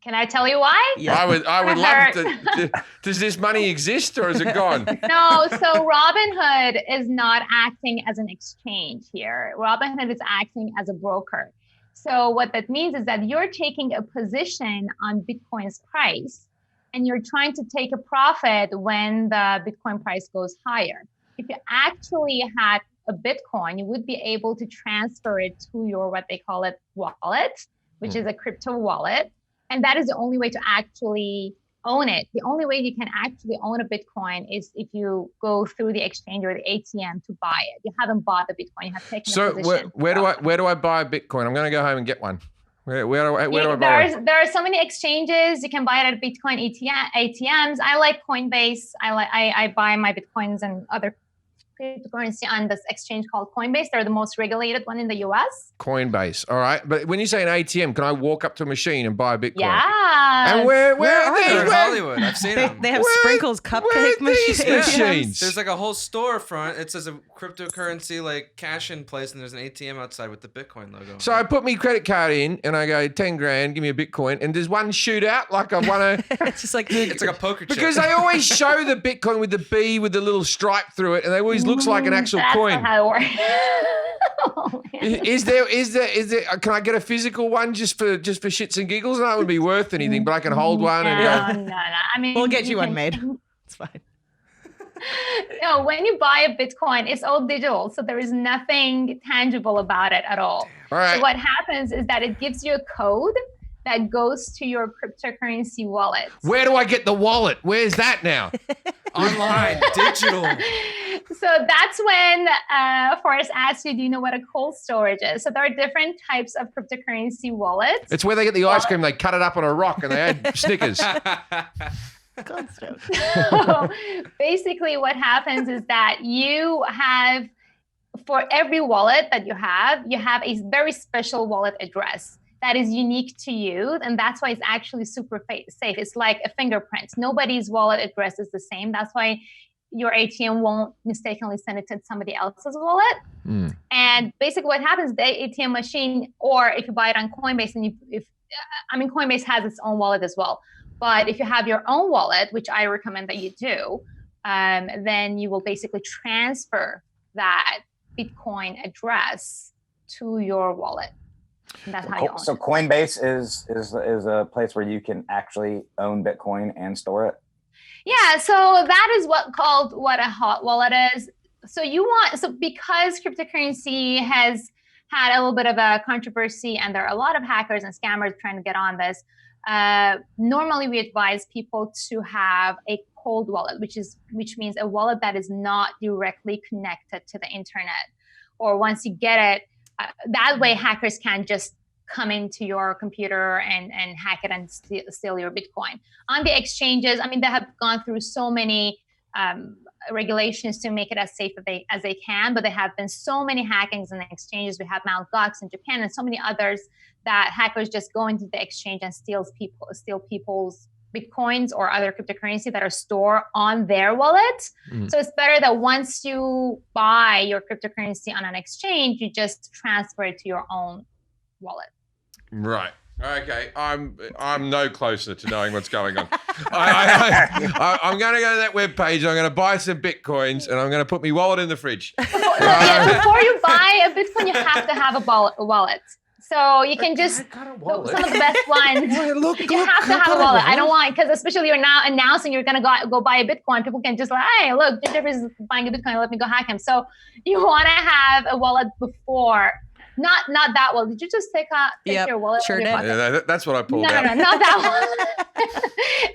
E: Can I tell you why?
A: Yeah. I would love to. Does this money exist or is it gone?
E: No, so Robinhood is not acting as an exchange here. Robinhood is acting as a broker. So what that means is that you're taking a position on Bitcoin's price, and you're trying to take a profit when the Bitcoin price goes higher. If you actually had a Bitcoin, you would be able to transfer it to your, what they call it, wallet, which is a crypto wallet. And that is the only way to actually own it. The only way you can actually own a Bitcoin is if you go through the exchange or the ATM to buy it. You haven't bought the Bitcoin. You have taken a position.
A: Where do I buy a Bitcoin? I'm going to go home and get one. Where do I buy one?
E: There are so many exchanges. You can buy it at Bitcoin ATMs. I like Coinbase. I buy my Bitcoins and other cryptocurrency on this exchange called Coinbase. They're the most regulated one in the US.
A: Coinbase. All right. But when you say an ATM, can I walk up to a machine and buy a Bitcoin?
E: Yeah.
A: And where are
D: They're in
A: these?
D: Hollywood. I've seen them.
C: They have Sprinkles cupcake
A: these
C: machines.
A: machines?
D: There's like a whole storefront. It says a cryptocurrency like cash-in place, and there's an ATM outside with the Bitcoin logo.
A: So I put my credit card in and I go 10 grand, give me a Bitcoin, and there's one shootout like I want to.
C: It's just like
D: it's like a poker chip.
A: Because they always show the Bitcoin with the B with the little stripe through it, and it always looks like an actual
E: That's
A: coin.
E: not how it works. Oh, man.
A: Is there? Can I get a physical one just for shits and giggles? And that would be worth anything, but I can hold one and
E: No. I mean,
C: we'll get you one made. It's fine.
E: No, when you buy a Bitcoin, it's all digital. So there is nothing tangible about it at all.
A: All right.
E: So what happens is that it gives you a code that goes to your cryptocurrency wallet.
A: Where do I get the wallet? Where's that now?
D: Online, digital.
E: So that's when Forrest asks you, do you know what a cold storage is? So there are different types of cryptocurrency wallets.
A: It's where they get the ice cream. They cut it up on a rock and they add Snickers.
E: So basically what happens is that you have, for every wallet that you have a very special wallet address that is unique to you. And that's why it's actually super safe. It's like a fingerprint. Nobody's wallet address is the same. That's why your ATM won't mistakenly send it to somebody else's wallet. And basically what happens, the ATM machine, or if you buy it on Coinbase, and Coinbase has its own wallet as well. But if you have your own wallet, which I recommend that you do, then you will basically transfer that Bitcoin address to your wallet. And that's how you own
B: So
E: it.
B: Coinbase is a place where you can actually own Bitcoin and store it.
E: Yeah, so that is what a hot wallet is. So because cryptocurrency has had a little bit of a controversy, and there are a lot of hackers and scammers trying to get on this. Normally, we advise people to have a cold wallet, which means a wallet that is not directly connected to the internet. Or once you get it, that way hackers can just come into your computer and hack it and steal your Bitcoin. On the exchanges, they have gone through so many regulations to make it as safe as they can, but there have been so many hackings in the exchanges. We have Mt. Gox in Japan and so many others that hackers just go into the exchange and steal people's Bitcoins or other cryptocurrency that are stored on their wallet. So it's better that once you buy your cryptocurrency on an exchange, you just transfer it to your own wallet.
A: Right. Okay. I'm no closer to knowing what's going on. I'm going to go to that webpage. I'm going to buy some Bitcoins and I'm going to put my wallet in the fridge.
E: Before you buy a Bitcoin, you have to have a wallet. So you can just, some of the best ones, you have to have a wallet. I don't want, because especially you're now announcing you're going to go buy a Bitcoin. People can just like, hey, look, Jefferies is buying a Bitcoin. Let me go hack him. So you want to have a wallet before. Not that wallet. Did you just take your wallet?
C: Sure did.
A: Yeah, that's what I pulled out.
E: No, not that one.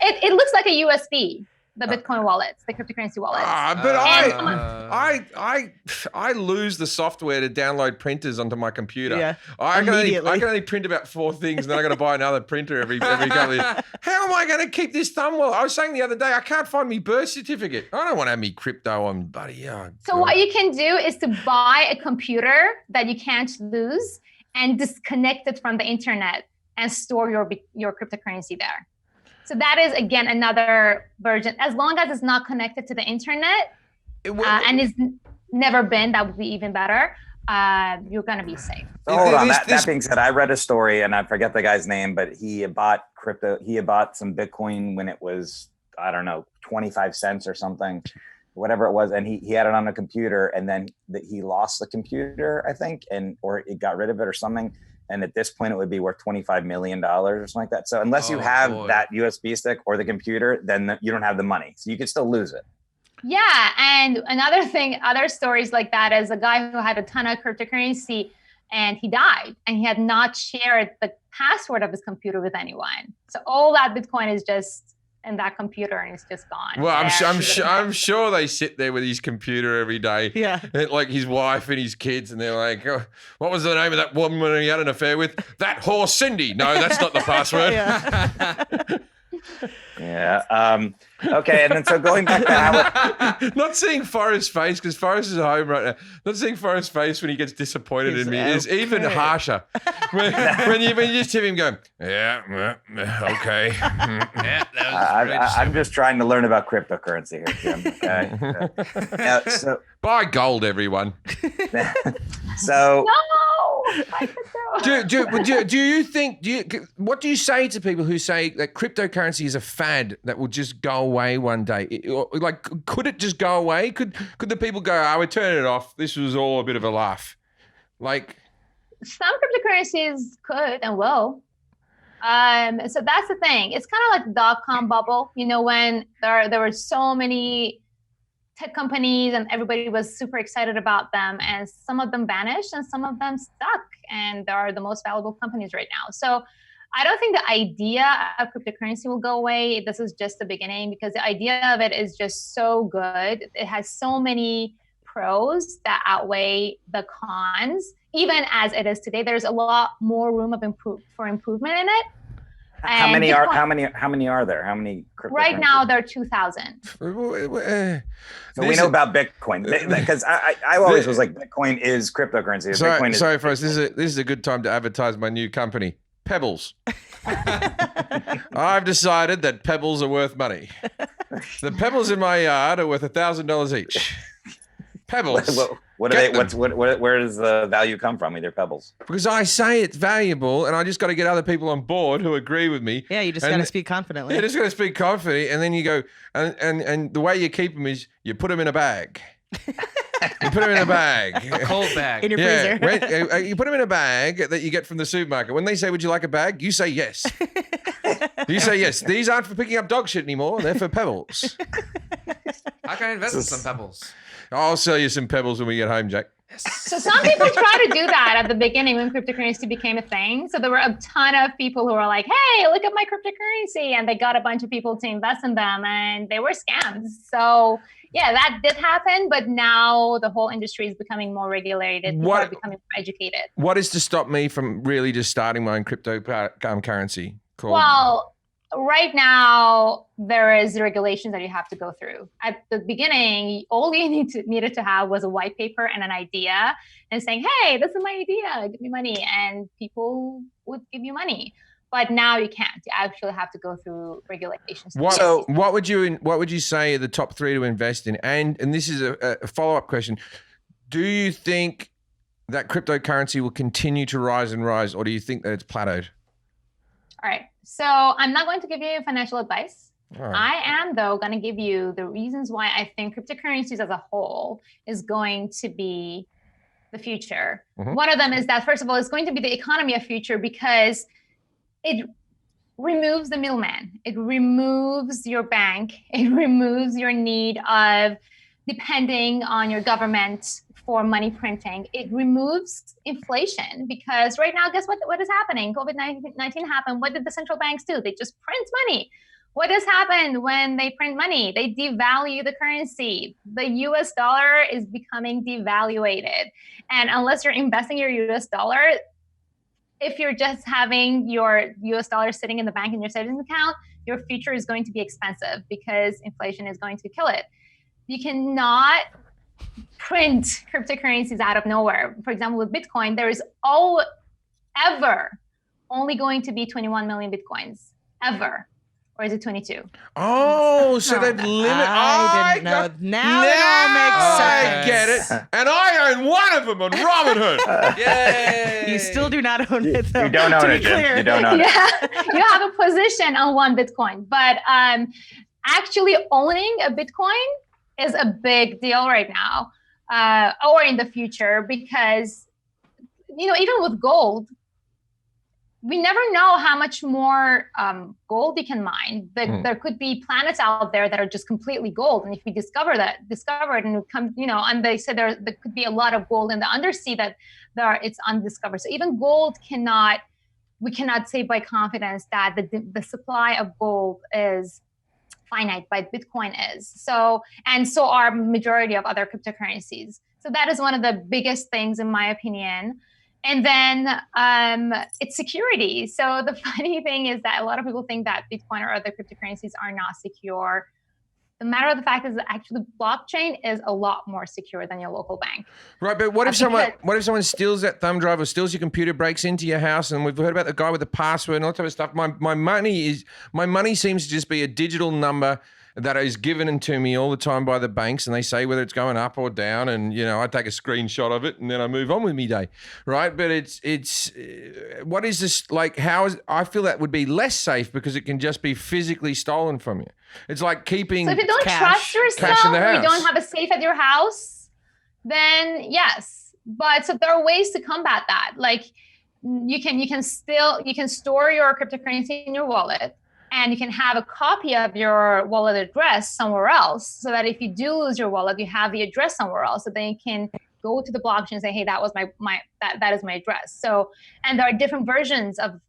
E: It looks like a USB. The Bitcoin wallets, the cryptocurrency wallets.
A: But I lose the software to download printers onto my computer.
C: Yeah,
A: I can only print about 4 things, and then I got to buy another printer every couple of years. How am I going to keep this thumb wallet? I was saying the other day, I can't find my birth certificate. I don't want to have me crypto on, buddy. Oh,
E: so what you can do is to buy a computer that you can't lose and disconnect it from the internet and store your cryptocurrency there. So that is, again, another version. As long as it's not connected to the internet and is never been, that would be even better. You're going to be safe.
B: So hold on. That being said, I read a story, and I forget the guy's name, but he had bought some Bitcoin when it was, I don't know, 25 cents or something, whatever it was. And he had it on a computer, and then he lost the computer, I think, or it got rid of it or something. and at this point it would be worth $25 million or something like that. So unless you have that USB stick or the computer, then you don't have the money. So you could still lose it.
E: Yeah, and another thing, other stories like that is a guy who had a ton of cryptocurrency and he died and he had not shared the password of his computer with anyone. So all that Bitcoin is just in that computer and it's just gone.
A: Well, I'm sure they sit there with his computer every day.
C: Yeah.
A: Like his wife and his kids, and they're like, oh, what was the name of that woman he had an affair with? That whore Cindy. No, that's not the password.
B: Yeah. Okay. And then so going back to how
A: not seeing Forrest's face, because Forrest is at home right now. Not seeing Forrest's face when he gets disappointed in me is even harsher. When you just hear him go, yeah, okay.
B: I'm just trying to learn about cryptocurrency here, Jim. Okay. So
A: buy gold, everyone.
B: So
A: do you think? What do you say to people who say that cryptocurrency is a fad that will just go away one day? Like, could it just go away? Could the people go, we're turning it off. This was all a bit of a laugh. Like,
E: some cryptocurrencies could and will. So that's the thing. It's kind of like the dot-com bubble. You know, when there were so many tech companies and everybody was super excited about them, and some of them vanished and some of them stuck, and they are the most valuable companies right now. So I don't think the idea of cryptocurrency will go away. This is just the beginning, because the idea of it is just so good. It has so many pros that outweigh the cons. Even as it is today, there's a lot more room for improvement in it.
B: How many are there? How many cryptocurrencies?
E: Right now, there are 2,000.
B: So we know about Bitcoin, because I always was like, Bitcoin is cryptocurrency.
A: Sorry, Forrest. This is a good time to advertise my new company, Pebbles. I've decided that pebbles are worth money. The pebbles in my yard are worth $1,000 each. Pebbles.
B: What are they? Where does the value come from? Either pebbles.
A: Because I say it's valuable, and I just got to get other people on board who agree with me.
C: Yeah, you just got to speak confidently.
A: Yeah, just got to speak confidently, and then you go, and the way you keep them is you put them in a bag. You put them in a bag.
D: A cold bag.
C: In your freezer.
A: You put them in a bag that you get from the supermarket. When they say, would you like a bag? You say yes. You say yes. These aren't for picking up dog shit anymore. They're for pebbles.
D: How can I invest in some pebbles?
A: I'll sell you some pebbles when we get home, Jack.
E: So some people try to do that at the beginning when cryptocurrency became a thing. So there were a ton of people who were like, hey, look at my cryptocurrency. And they got a bunch of people to invest in them, and they were scams. So yeah, that did happen. But now the whole industry is becoming more regulated. People are becoming more educated.
A: What is to stop me from really just starting my own cryptocurrency?
E: Well, right now, there is regulations that you have to go through. At the beginning, all you needed to have was a white paper and an idea and saying, hey, this is my idea, give me money. And people would give you money. But now you can't. You actually have to go through regulations.
A: What would you say are the top three to invest in? And this is a follow-up question. Do you think that cryptocurrency will continue to rise and rise, or do you think that it's plateaued?
E: All right. So I'm not going to give you financial advice. Right. I am, though, going to give you the reasons why I think cryptocurrencies as a whole is going to be the future. Mm-hmm. One of them is that, first of all, it's going to be the economy of future because it removes the middleman. It removes your bank. It removes your need of depending on your government for money printing. It removes inflation because right now, guess what is happening? COVID-19 happened. What did the central banks do? They just print money. What has happened when they print money? They devalue the currency. The US dollar is becoming devaluated. And unless you're investing your US dollar, if you're just having your US dollar sitting in the bank in your savings account, your future is going to be expensive because inflation is going to kill it. You cannot print cryptocurrencies out of nowhere. For example, with Bitcoin, there is ever only going to be 21 million Bitcoins, ever. Or is it 22?
A: Oh, so they've limited.
C: I didn't know. Now it all makes sense.
A: I get it. And I own one of them on Robinhood. Yay!
C: You still do not own it, though.
B: You don't own it, Jim. You don't own it.
E: You have a position on one Bitcoin. But actually owning a Bitcoin is a big deal right now, or in the future, because, even with gold, we never know how much more gold you can mine. There could be planets out there that are just completely gold, and if we discover it, and it comes, and they said there could be a lot of gold in the undersea it's undiscovered. So even gold we cannot say by confidence that the supply of gold is finite, but Bitcoin is. So are majority of other cryptocurrencies. So that is one of the biggest things in my opinion. And then it's security. So the funny thing is that a lot of people think that Bitcoin or other cryptocurrencies are not secure. The matter of the fact is that actually blockchain is a lot more secure than your local bank.
A: Right, but what if someone steals that thumb drive or steals your computer, breaks into your house, and we've heard about the guy with the password and all that type of stuff. My money seems to just be a digital number that is given to me all the time by the banks, and they say whether it's going up or down, and I take a screenshot of it and then I move on with me day, right? But it's what is this like? I feel that would be less safe because it can just be physically stolen from you. It's like keeping
E: so if you don't trust yourself, or you don't have a safe at your house, then yes. But so there are ways to combat that. Like you can store your cryptocurrency in your wallet. And you can have a copy of your wallet address somewhere else, so that if you do lose your wallet, you have the address somewhere else. So then you can go to the blockchain and say, "Hey, that was that is my address." So, and there are different versions of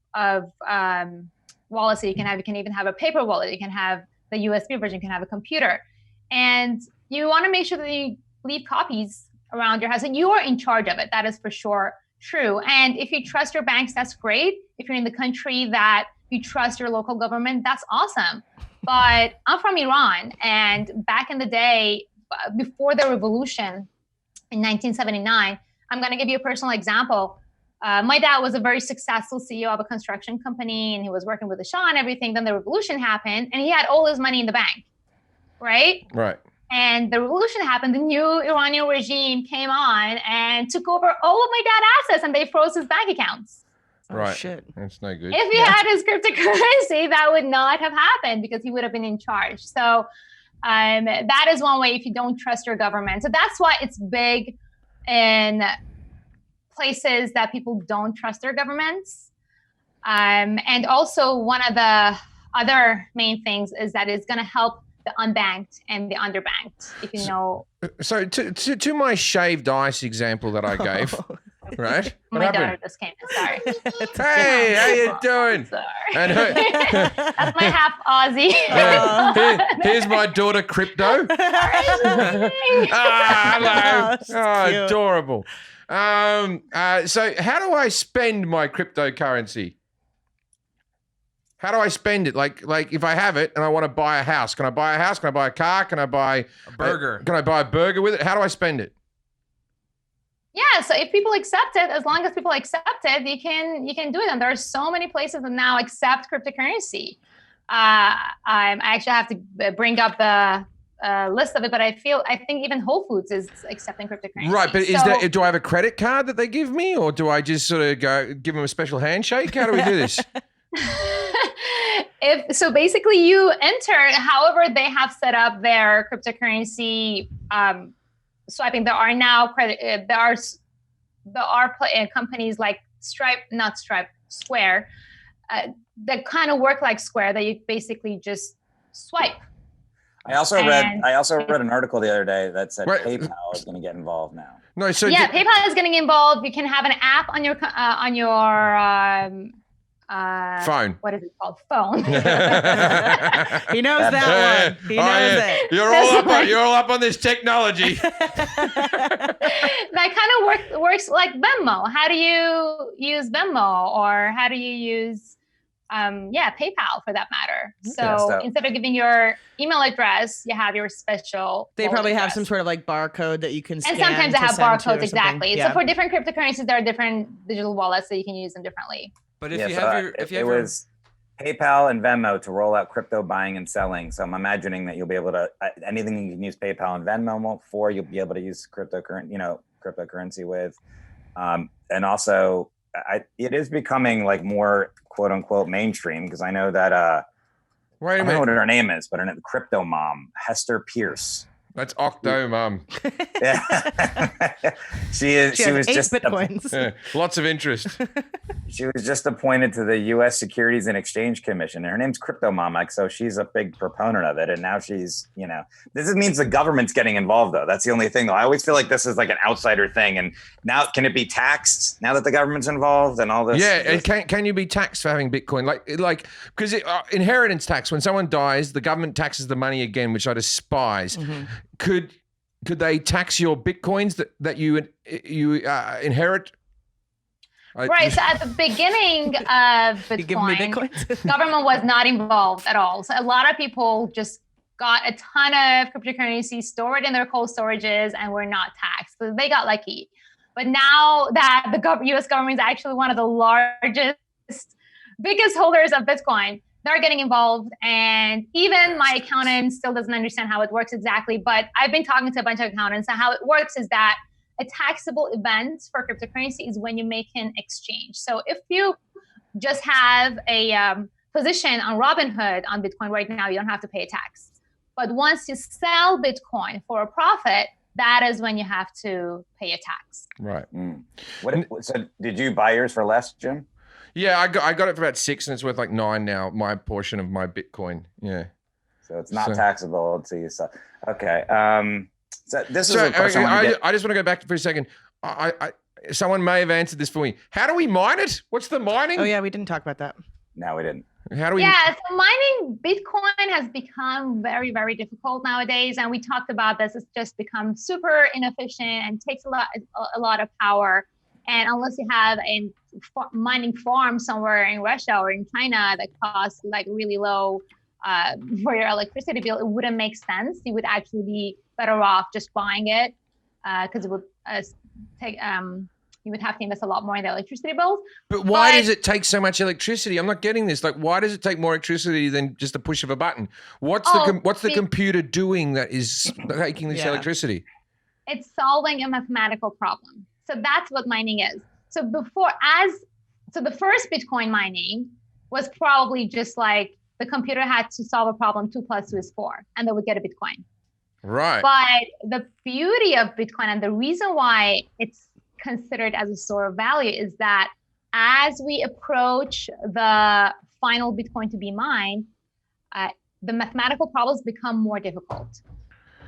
E: wallets that you can have. You can even have a paper wallet. You can have the USB version. You can have a computer, and you want to make sure that you leave copies around your house, and you are in charge of it. That is for sure true. And if you trust your banks, that's great. If you're in the country that you trust your local government, that's awesome. But I'm from Iran, and back in the day, before the revolution in 1979, I'm going to give you a personal example. My dad was a very successful CEO of a construction company, and he was working with the Shah and everything. Then the revolution happened, and he had all his money in the bank, right?
A: Right.
E: And the revolution happened. The new Iranian regime came on and took over all of my dad's assets, and they froze his bank accounts.
A: Right.
C: Shit.
A: That's no good.
E: If he had his cryptocurrency, that would not have happened because he would have been in charge. So that is one way if you don't trust your government. So that's why it's big in places that people don't trust their governments. And also one of the other main things is that it's going to help the unbanked and the underbanked, if you know.
A: So to my shaved ice example that I gave, right?
E: My daughter just came in, sorry.
A: Hey, how you doing?
E: Sorry.
A: And
E: that's my half Aussie.
A: Here's my daughter, Crypto. Hello. Oh, adorable. So how do I spend my cryptocurrency? How do I spend it? Like if I have it and I want to buy a house, can I buy a house? Can I buy a car? Can I buy
D: a burger?
A: Can I buy a burger with it? How do I spend it?
E: Yeah, so if people accept it, as long as people accept it, you can do it. And there are so many places that now accept cryptocurrency. I actually have to bring up the list of it, but I think even Whole Foods is accepting cryptocurrency.
A: Right, but do I have a credit card that they give me, or do I just sort of give them a special handshake? How do we do this?
E: So basically you enter however they have set up their cryptocurrency swiping. There are now companies like Square that kind of work like Square, that you basically just swipe.
B: I also read an article the other day that said PayPal is going to get involved now.
E: No, so PayPal is getting involved. You can have an app on your
A: phone.
E: What is it called? Phone.
C: He knows that one. He knows it.
A: You're all up on this technology.
E: That kind of works like Venmo. How do you use Venmo, or how do you use PayPal for that matter? So instead of giving your email address, you have your special.
C: They probably
E: address.
C: have some sort of like barcode that you can scan.
E: And sometimes they have barcodes, exactly.
C: Yeah.
E: So for different cryptocurrencies, there are different digital wallets that you can use them differently.
D: But it was
B: PayPal and Venmo to roll out crypto buying and selling. So I'm imagining that you'll be able to anything you can use PayPal and Venmo for, you'll be able to use cryptocurrency with, and also it is becoming like more quote unquote mainstream, because I know that I don't know what her name is, but her name, crypto mom Hester Pierce.
A: That's Octo Mum.
B: Yeah. She was just
C: Bitcoins.
A: Lots of interest.
B: She was just appointed to the U.S. Securities and Exchange Commission. And her name's Crypto Mama, so she's a big proponent of it. And now she's, this means the government's getting involved, though. That's the only thing, though. I always feel like this is like an outsider thing. And now, can it be taxed now that the government's involved and all this?
A: Yeah, can you be taxed for having Bitcoin? Like because inheritance tax, when someone dies, the government taxes the money again, which I despise. Mm-hmm. Could they tax your Bitcoins that you inherit?
E: Right. So at the beginning of Bitcoin, government was not involved at all. So a lot of people just got a ton of cryptocurrency stored in their cold storages and were not taxed. So they got lucky. But now that the U.S. government is actually one of the biggest holders of Bitcoin, they're getting involved. And even my accountant still doesn't understand how it works exactly. But I've been talking to a bunch of accountants. And how it works is that a taxable event for cryptocurrency is when you make an exchange. So if you just have a position on Robinhood on Bitcoin right now, you don't have to pay a tax. But once you sell Bitcoin for a profit, that is when you have to pay a tax.
A: Right.
B: Mm. So did you buy yours for less, Jim?
A: Yeah, I got it for about 6 and it's worth like 9 now, my portion of my Bitcoin. Yeah.
B: So it's not taxable until you sell. Okay. So this is a question
A: I just want to go back for a second. Someone may have answered this for me. How do we mine it? What's the mining?
C: Oh yeah, we didn't talk about that.
B: No, we didn't.
A: How do we?
E: Yeah, so mining Bitcoin has become very, very difficult nowadays, and we talked about this. It's just become super inefficient and takes a lot of power. And unless you have a mining farm somewhere in Russia or in China that costs like really low for your electricity bill, it wouldn't make sense. You would actually be better off just buying it because it would you would have to invest a lot more in the electricity bills.
A: But why does it take so much electricity? I'm not getting this. Like, why does it take more electricity than just a push of a button? What's the computer doing that is taking this electricity?
E: It's solving a mathematical problem. So that's what mining is. So the first Bitcoin mining was probably just like the computer had to solve a problem, 2 + 2 is 4, and they would get a Bitcoin.
A: Right.
E: But the beauty of Bitcoin and the reason why it's considered as a store of value is that as we approach the final Bitcoin to be mined, the mathematical problems become more difficult.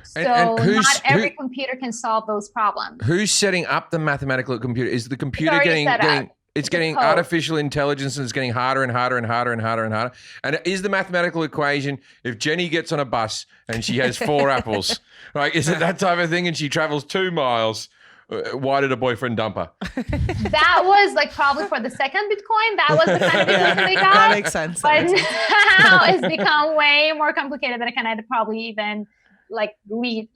E: So not every computer can solve those problems.
A: Who's setting up the mathematical computer? Is the computer getting artificial intelligence and it's getting harder and harder and harder and harder and harder? And is the mathematical equation, if Jenny gets on a bus and she has 4 apples, right? Is it that type of thing and she travels 2 miles? Why did a boyfriend dump her?
E: That was like probably for the second Bitcoin. That was the kind of Bitcoin they got.
C: That makes sense.
E: But now it's become way more complicated than I can probably even read.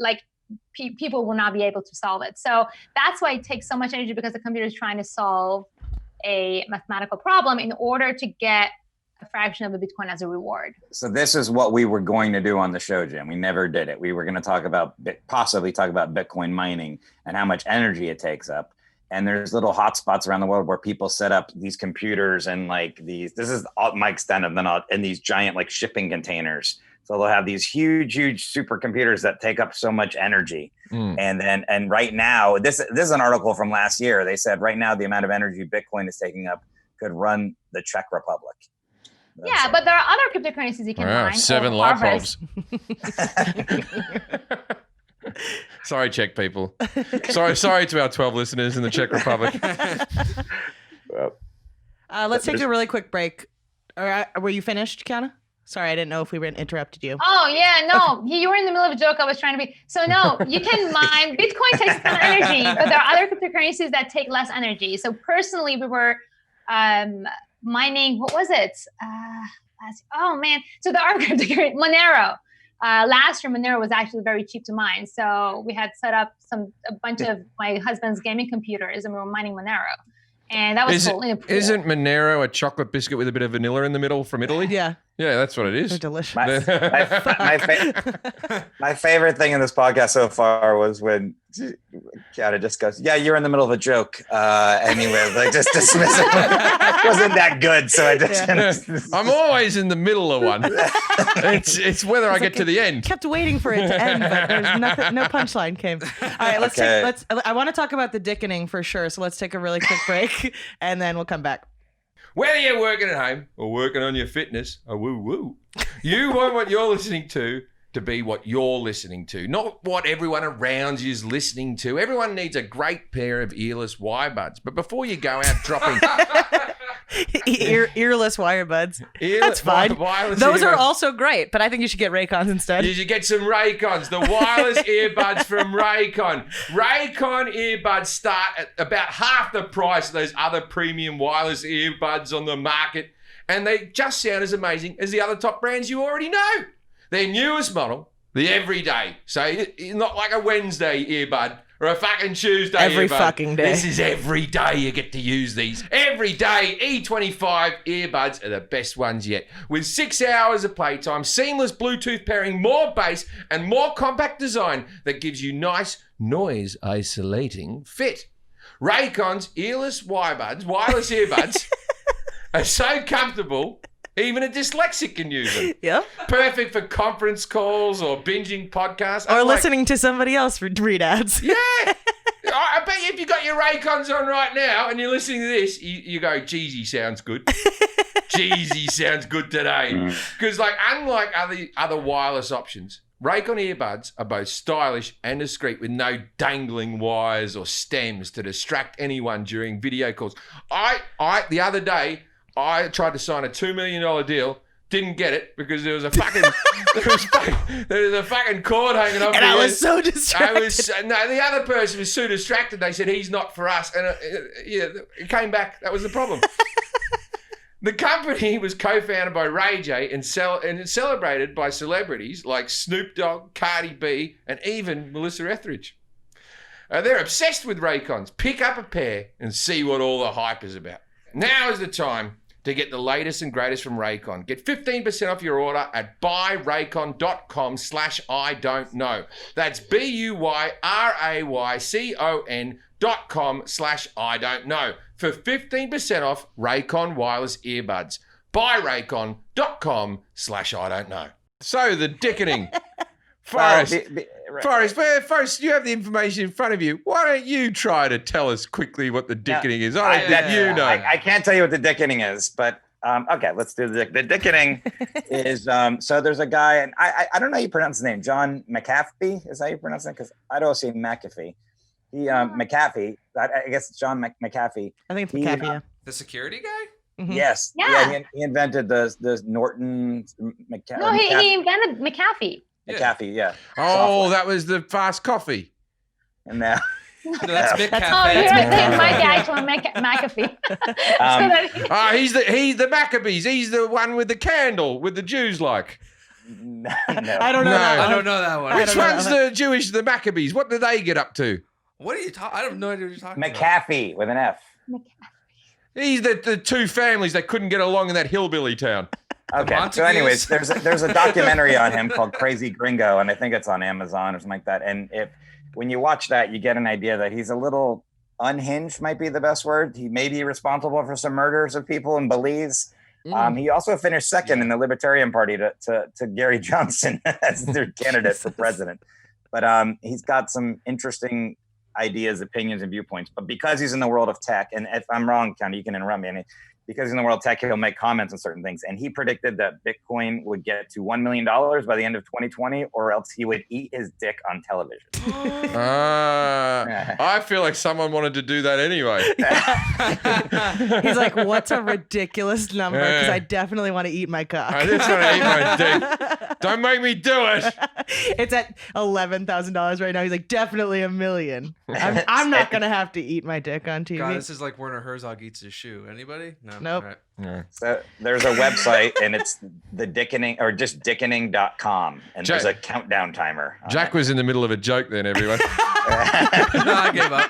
E: People will not be able to solve it. So that's why it takes so much energy, because the computer is trying to solve a mathematical problem in order to get a fraction of the Bitcoin as a reward.
B: So this is what we were going to do on the show, Jim. We never did it. We were going to possibly talk about Bitcoin mining and how much energy it takes up. And there's little hotspots around the world where people set up these computers and this is my extent of them in these giant shipping containers. So they'll have these huge supercomputers that take up so much energy. And right now, this is an article from last year. They said right now the amount of energy Bitcoin is taking up could run the Czech Republic.
E: But there are other cryptocurrencies you can mine.
A: 7 light bulbs. Sorry, Czech people. Sorry to our 12 listeners in the Czech Republic.
C: Let's take a really quick break. Were you finished, Kiana? Sorry, I didn't know if we interrupted you.
E: Oh, yeah, no. You were in the middle of a joke I was trying to be. So, no, you can mine. Bitcoin takes a ton of energy, but there are other cryptocurrencies that take less energy. So, personally, we were mining, what was it? So, there are cryptocurrencies. Monero. Last year, Monero was actually very cheap to mine. So, we had set up a bunch of my husband's gaming computers, and we were mining Monero. And that was cool.
A: Isn't Monero a chocolate biscuit with a bit of vanilla in the middle from Italy?
C: Yeah.
A: Yeah, that's what it is.
C: They're delicious.
B: My favorite thing in this podcast so far was when Kiana just goes, "Yeah, you're in the middle of a joke." Anyway, just dismiss it. It wasn't that good, so I just.
A: I'm always in the middle of one. It's whether I get to the end.
C: Kept waiting for it to end, but there's nothing. No punchline came. All right, I want to talk about the dickening for sure. So let's take a really quick break, and then we'll come back.
A: Whether you're working at home or working on your fitness, you want what you're listening to be what you're listening to, not what everyone around you is listening to. Everyone needs a great pair of earless wire buds. But before you go out dropping...
C: Earless wire buds. That's fine. Those are also great, but I think you should get Raycons instead.
A: You should get some Raycons, the wireless earbuds from Raycon. Raycon earbuds start at about half the price of those other premium wireless earbuds on the market, and they just sound as amazing as the other top brands you already know. Their newest model, the everyday, so not like a Wednesday earbud or a fucking Tuesday
C: every
A: earbud.
C: Fucking day.
A: This is every day you get to use these. Every day, E25 earbuds are the best ones yet. With 6 hours of playtime, seamless Bluetooth pairing, more bass, and more compact design that gives you nice noise-isolating fit. Raycon's wireless earbuds are so comfortable, even a dyslexic can use them.
C: Yep.
A: Perfect for conference calls or binging podcasts.
C: Or listening to somebody else read ads.
A: Yeah. I bet you if you got your Raycons on right now and you're listening to this, you go, Jeezy sounds good. Jeezy sounds good today. Because unlike other wireless options, Raycon earbuds are both stylish and discreet with no dangling wires or stems to distract anyone during video calls. The other day, I tried to sign a $2 million deal, didn't get it because there was a fucking cord hanging off.
C: And I was so distracted.
A: The other person was so distracted. They said he's not for us, and it came back. That was the problem. The company was co-founded by Ray J and celebrated by celebrities like Snoop Dogg, Cardi B, and even Melissa Etheridge. They're obsessed with Raycons. Pick up a pair and see what all the hype is about. Now is the time to get the latest and greatest from Raycon. Get 15% off your order at buyraycon.com/I-don't-know. That's BUYRAYCON.com/I-don't-know for 15% off Raycon wireless earbuds. Buyraycon.com/I-don't-know. So the dickening. Forrest, Forrest, you have the information in front of you. Why don't you try to tell us quickly what the dickening is? I don't think you know.
B: I can't tell you what the dickening is, but okay, let's do the dickening is, so there's a guy, and I don't know how you pronounce his name, John McAfee, is that how you pronounce it? Because I don't see McAfee. McAfee, I guess it's John McAfee.
C: I think it's McAfee, yeah.
D: The security guy?
C: Mm-hmm.
B: Yes.
E: Yeah.
B: He invented the Norton McAfee.
E: No, he invented McAfee.
B: McAfee, yeah.
A: Oh, that was the fast coffee.
B: And now.
D: No, that's Big Cafe.
E: Oh, you're right. It might be actually McAfee.
A: He's the Maccabees. He's the one with the candle with the Jews like.
B: No.
C: I don't know that one.
D: I don't know that one.
A: Which one's the Jewish, the Maccabees? What do they get up to?
D: What are you talking? I have no idea what you're talking
B: McAfee with an F.
A: He's the two families that couldn't get along in that hillbilly town.
B: Okay. So anyways, there's a documentary on him called Crazy Gringo, and I think it's on Amazon or something like that. And when you watch that, you get an idea that he's a little unhinged, might be the best word. He may be responsible for some murders of people in Belize. He also finished second in the Libertarian Party to Gary Johnson as their candidate for president. But he's got some interesting ideas, opinions, and viewpoints. But because he's in the world of tech, and if I'm wrong, Kiana, you can interrupt me. Because he's in the world of tech, he'll make comments on certain things. And he predicted that Bitcoin would get to $1 million by the end of 2020, or else he would eat his dick on television.
A: I feel like someone wanted to do that anyway.
C: He's like, what's a ridiculous number? Because I definitely want to eat my cock.
A: I just want to eat my dick. Don't make me do it.
C: It's at $11,000 right now. He's like, definitely $1 million. I'm not going to have to eat my dick on TV.
D: God, this is like Werner Herzog eats his shoe. Anybody? No.
C: Nope.
D: All right.
A: Yeah.
B: So there's a website, and it's the Dickening, or just dickening.com, and there's a countdown timer.
A: Jack was in the middle of a joke then, everyone.
D: No, I gave up.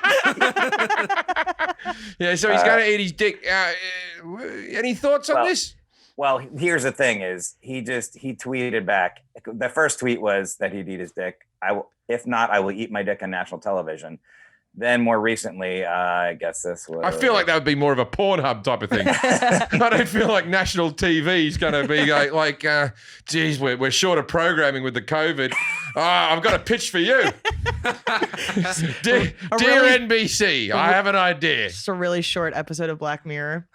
A: Yeah, so he's going to eat his dick. Any thoughts on this?
B: Well, here's the thing: is he tweeted back. The first tweet was that he'd eat his dick. If not, I will eat my dick on national television. then more recently, I guess this was.
A: I feel like that would be more of a Pornhub type of thing. I don't feel like national TV is going to be like, geez, we're short of programming with the COVID. I've got a pitch for you. Dear NBC, I have an idea.
C: Just a really short episode of Black Mirror.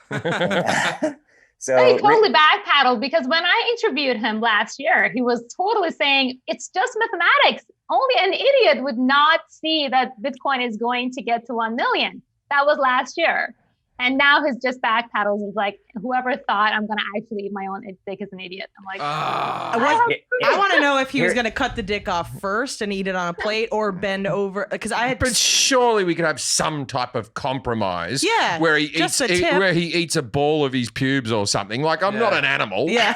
B: So
E: he totally backpedaled because when I interviewed him last year, he was totally saying it's just mathematics. Only an idiot would not see that Bitcoin is going to get to 1 million. That was last year. And now his just backpedals is like, whoever thought I'm going to actually eat my own dick is an idiot. I'm like,
C: I want to know if he was going to cut the dick off first and eat it on a plate or bend over. But
A: surely we could have some type of compromise.
C: Yeah.
A: Where he eats a ball of his pubes or something. Like, I'm not an animal.
C: Yeah.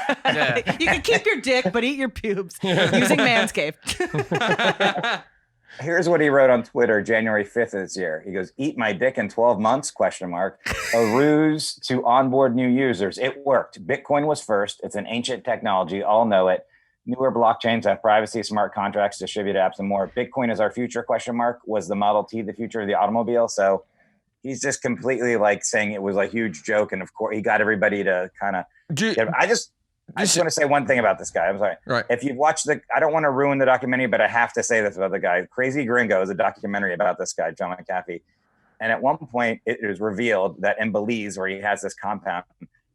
C: You can keep your dick, but eat your pubes using Manscaped.
B: Here's what he wrote on Twitter January 5th of this year. He goes, "Eat my dick in 12 months, ? A ruse to onboard new users. It worked. Bitcoin was first. It's an ancient technology. All know it. Newer blockchains have privacy, smart contracts, distributed apps, and more. Bitcoin is our future ? Was the Model T the future of the automobile?" So he's just completely like saying it was a huge joke. And of course, he got everybody to kind of. I just want to say one thing about this guy. I'm sorry.
A: Right.
B: If you've watched I don't want to ruin the documentary, but I have to say this about the guy. Crazy Gringo is a documentary about this guy, John McAfee. And at one point, it was revealed that in Belize, where he has this compound,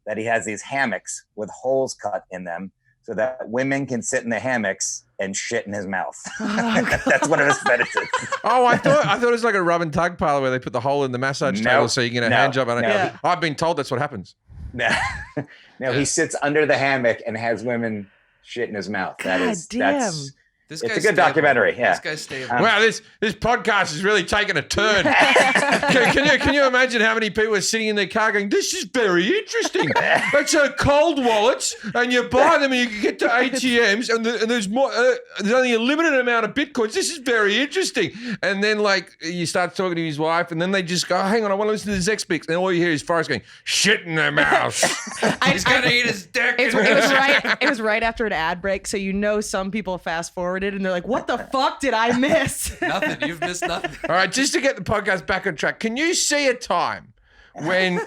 B: that he has these hammocks with holes cut in them so that women can sit in the hammocks and shit in his mouth. That's one of his fetishes.
A: Oh, I thought it was like a rub and tug parlor where they put the hole in the massage table so you can get a hand job on it.
C: Yeah.
A: I've been told that's what happens.
B: No, he sits under the hammock and has women shit in his mouth. It's a good documentary. Yeah.
D: This guy's stable.
A: Wow, this podcast is really taking a turn. Can you imagine how many people are sitting in their car going, "This is very interesting. It's a cold wallets, and you buy them, and you can get to ATMs, and there's more. There's only a limited amount of bitcoins. This is very interesting." And then you start talking to his wife, and then they just go, "Hang on, I want to listen to this X-Bix." And all you hear is Forrest going, "Shit in their mouth."
D: He's gonna eat his dick.
C: It was right after an ad break, so some people fast forwarded and they're like, "What the fuck did I miss?"
D: Nothing. You've missed nothing.
A: All right, just to get the podcast back on track, can you see a time when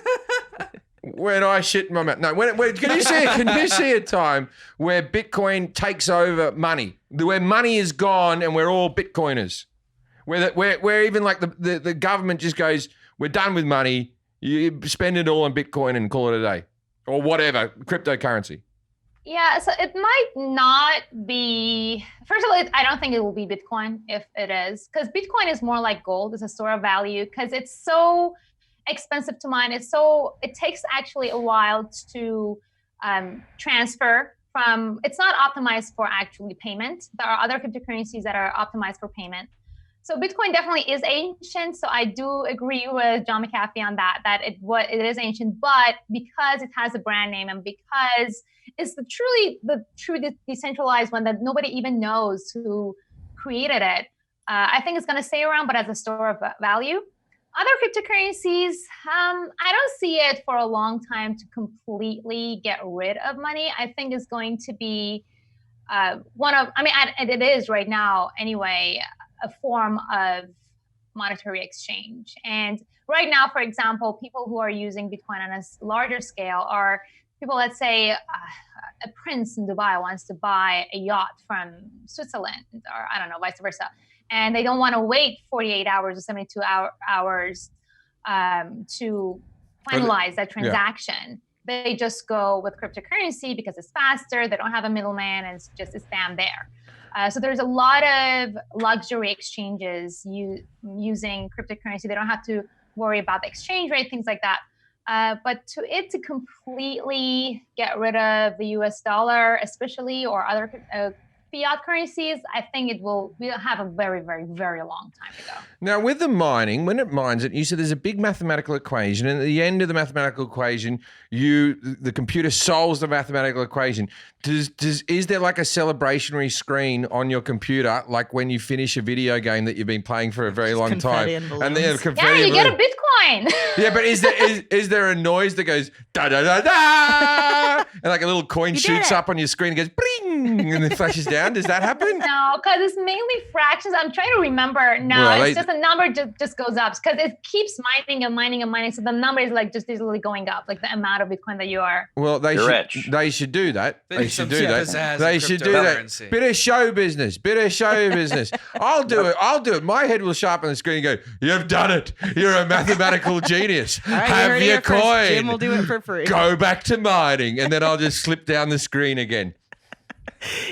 A: I shit in my mouth? No, can you see a time where Bitcoin takes over money, where money is gone and we're all Bitcoiners, where even like the government just goes, "We're done with money. You spend it all on Bitcoin and call it a day," or whatever cryptocurrency.
E: Yeah, so it might not be. First of all, I don't think it will be Bitcoin if it is, because Bitcoin is more like gold. It's a store of value because it's so expensive to mine. It takes actually a while to transfer from. It's not optimized for actually payment. There are other cryptocurrencies that are optimized for payment. So Bitcoin definitely is ancient. So I do agree with John McAfee on that it is ancient, but because it has a brand name and because it's the true decentralized one that nobody even knows who created it, I think it's going to stay around, but as a store of value. Other cryptocurrencies, I don't see it for a long time to completely get rid of money. I think it's going to be it is right now anyway, a form of monetary exchange. And right now, for example, people who are using Bitcoin on a larger scale are people, let's say a prince in Dubai wants to buy a yacht from Switzerland, or I don't know, vice versa. And they don't want to wait 48 hours or 72 hours to finalize that transaction. Yeah. They just go with cryptocurrency because it's faster. They don't have a middleman, and it's just a spam there. So there's a lot of luxury exchanges using cryptocurrency. They don't have to worry about the exchange rate, things like that. But to completely get rid of the US dollar, especially, or other fiat currencies, I think we'll have a very, very, very long time to go.
A: Now, with the mining, when it mines it, you said there's a big mathematical equation, and at the end of the mathematical equation, the computer solves the mathematical equation. Is there like a celebrationary screen on your computer, like when you finish a video game that you've been playing for a very long time?
C: And
A: then
E: you get a Bitcoin.
A: Yeah, but is there a noise that goes da da da da, and like a little coin shoots up on your screen and goes bring? ding, and it flashes down. Does that happen?
E: No, because it's mainly fractions. I'm trying to remember. No,
A: Well,
E: it's just the number just goes up because it keeps mining and mining and mining. So the number is like just easily going up, like the amount of Bitcoin that you are.
A: Well, they should do that. They should do that. They should do that. Bit of show business. I'll do it. My head will sharpen the screen and go, "You've done it. You're a mathematical genius.
C: All right,
A: Have your coin.
C: Jim will do it for free.
A: Go back to mining," and then I'll just slip down the screen again.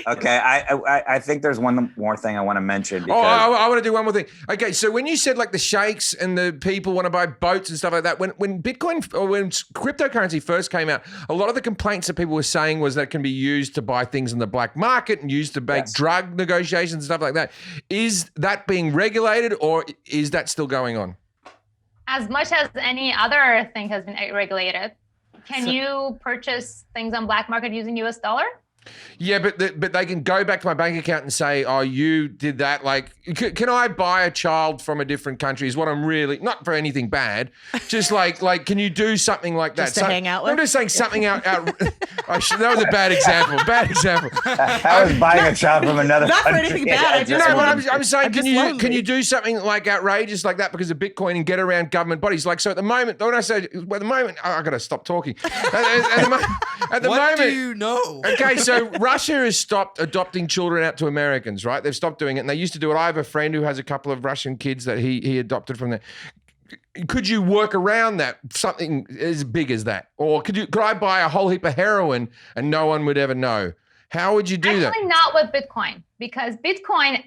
B: Okay, I think there's one more thing I want to mention. Because
A: I want to do one more thing. Okay, so when you said like the sheikhs and the people want to buy boats and stuff like that, when Bitcoin or when cryptocurrency first came out, a lot of the complaints that people were saying was that it can be used to buy things in the black market and used to make drug negotiations and stuff like that. Is that being regulated or is that still going on?
E: As much as any other thing has been regulated. Can you purchase things on black market using US dollar?
A: Yeah, but they can go back to my bank account and say, "Oh, you did that." Like, can I buy a child from a different country? Is what I'm really not for anything bad. Just like, can you do something like that?
C: Just to hang out with?
A: I'm just saying something out. That was a bad example.
B: I was buying a child from another
C: Not for
B: country.
C: anything bad.
A: I'm saying, can you do something like outrageous like that because of Bitcoin and get around government bodies? Like, so at the moment, when I say I got to stop talking. At the moment,
D: do you know?
A: Okay, so Russia has stopped adopting children out to Americans, right? They've stopped doing it, and they used to do it. I have a friend who has a couple of Russian kids that he adopted from there. Could you work around that, something as big as that? Or could I buy a whole heap of heroin and no one would ever know? How would you do that?
E: Actually, not with Bitcoin, because Bitcoin,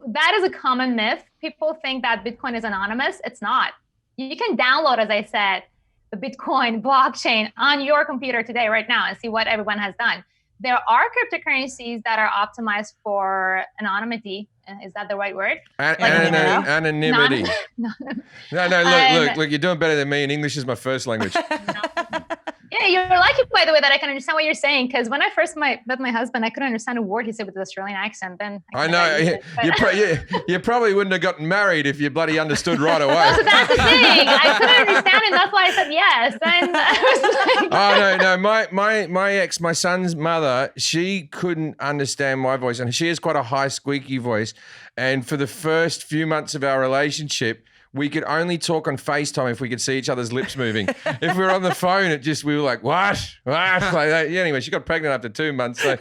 E: that is a common myth. People think that Bitcoin is anonymous. It's not. You can download, as I said, the Bitcoin blockchain on your computer today, right now, and see what everyone has done. There are cryptocurrencies that are optimized for anonymity. Is that the right word?
A: Anonymity. No, look, you're doing better than me, and English is my first language.
E: Yeah, you're lucky, by the way, that I can understand what you're saying. Because when I first met my husband, I couldn't understand a word he said with an Australian accent. Then
A: I know you probably wouldn't have gotten married if you bloody understood right away.
E: So that's the thing. I couldn't understand, and that's why I said yes. And I was like,
A: no. My ex, my son's mother, she couldn't understand my voice, and she has quite a high, squeaky voice. And for the first few months of our relationship, we could only talk on FaceTime if we could see each other's lips moving. If we were on the phone, we were like, what? Like that. Yeah, anyway, she got pregnant after 2 months, so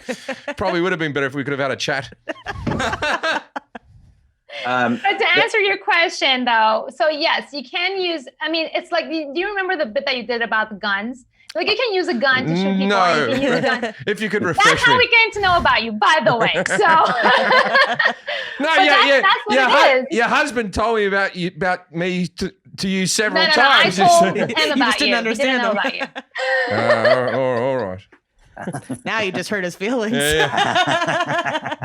A: probably would have been better if we could have had a chat.
E: But to answer your question, though, so yes, you can use, it's like, do you remember the bit that you did about the guns? Like, you can use a gun to shoot people.
A: No.
E: You can use a gun.
A: If you could refresh me.
E: That's how we came to know about you, by the way. So that's what it is.
A: Your husband told me about me to you several
E: No,
A: times.
E: I told him
C: You
E: about
C: just didn't understand
E: He
C: him.
E: didn't know about you.
A: All right.
C: Now you just hurt his feelings.
A: Yeah.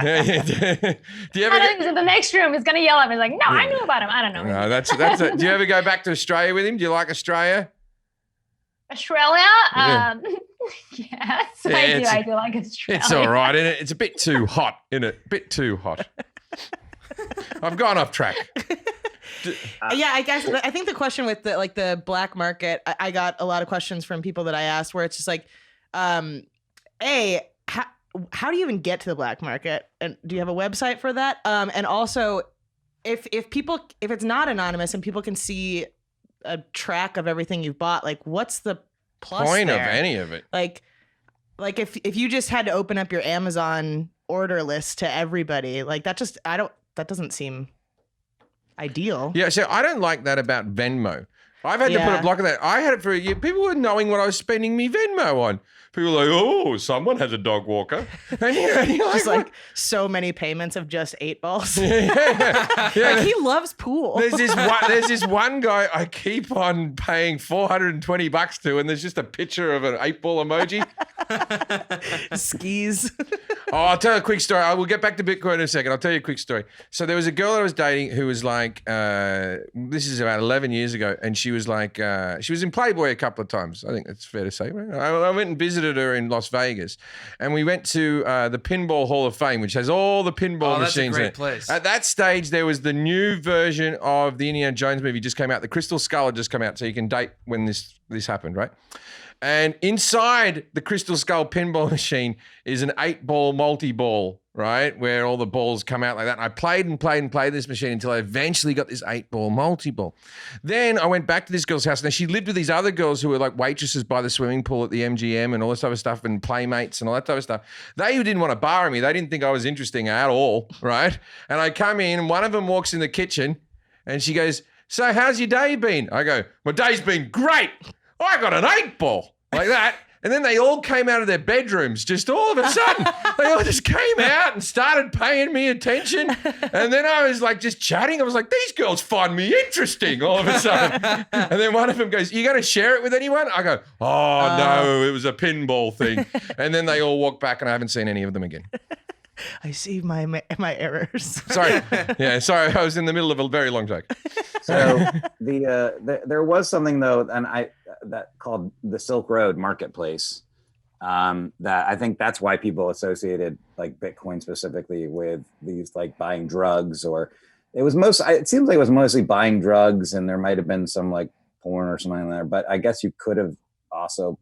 A: Do you ever?
E: I think the next room is gonna yell at me like, no, I knew about him. I don't know.
A: No, that's it. Do you ever go back to Australia with him? Do you like Australia?
E: Australia?
A: Yeah.
E: Yes,
A: Yeah,
E: I do like Australia.
A: It's all right, isn't it? It's a bit too hot, isn't it? A bit too hot. I've gone off track.
C: Yeah, I think the question with the black market, I got a lot of questions from people that I asked where it's just like, how do you even get to the black market? And do you have a website for that? And also, if it's not anonymous and people can see a track of everything you've bought, like what's the point
A: of any of it?
C: Like if you just had to open up your Amazon order list to everybody, like that doesn't seem ideal.
A: Yeah, so I don't like that about Venmo. I've had to put a block on that. I had it for a year. People were knowing what I was spending me Venmo on. People were like, oh, someone has a dog walker. And you're
C: Just like so many payments of just 8 balls.
A: Yeah.
C: Like he loves pool.
A: There's this one guy I keep on paying $420 to, and there's just a picture of an 8-ball emoji.
C: Skis.
A: Oh, I'll tell you a quick story. I will get back to Bitcoin in a second. I'll tell you a quick story. So there was a girl that I was dating who was like, this is about 11 years ago, and she was like, she was in Playboy a couple of times. I think that's fair to say. Right? I went and visited her in Las Vegas, and we went to the Pinball Hall of Fame, which has all the pinball machines in it.
D: That's a great place.
A: At that stage, there was the new version of the Indiana Jones movie just came out. The Crystal Skull had just come out, so you can date when this this happened, right? And inside the Crystal Skull pinball machine is an 8-ball multi-ball, right? Where all the balls come out like that. And I played this machine until I eventually got this 8-ball multi-ball. Then I went back to this girl's house. Now, she lived with these other girls who were like waitresses by the swimming pool at the MGM and all this type of stuff, and playmates and all that type of stuff. They didn't want to bar me. They didn't think I was interesting at all, right? And I come in, and one of them walks in the kitchen, and she goes, "So how's your day been?" I go, "My day's been great. I got an 8-ball." Like that. And then they all came out of their bedrooms just all of a sudden. They all just came out and started paying me attention. And then I was like just chatting. I was like, these girls find me interesting all of a sudden. And then one of them goes, "You going to share it with anyone?" I go, "Oh, no, it was a pinball thing." And then they all walk back and I haven't seen any of them again.
C: I see my errors.
A: Sorry. Yeah, sorry. I was in the middle of a very long joke.
B: So there was something though, and that called the Silk Road Marketplace. That I think that's why people associated like Bitcoin specifically with these like buying drugs, or it seems like it was mostly buying drugs, and there might have been some like porn or something in there. But I guess you could have also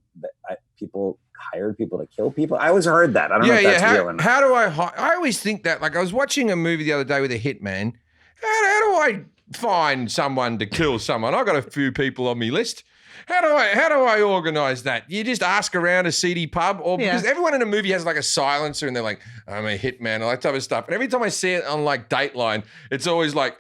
B: people hired people to kill people. I always heard that. I don't know if that's real or not.
A: How do I always think that, like I was watching a movie the other day with a hitman. How do I find someone to kill someone? I've got a few people on my list. How do I organize that? You just ask around a seedy pub, or because everyone in a movie has like a silencer and they're like, "I'm a hitman," all that type of stuff. And every time I see it on like Dateline, it's always like,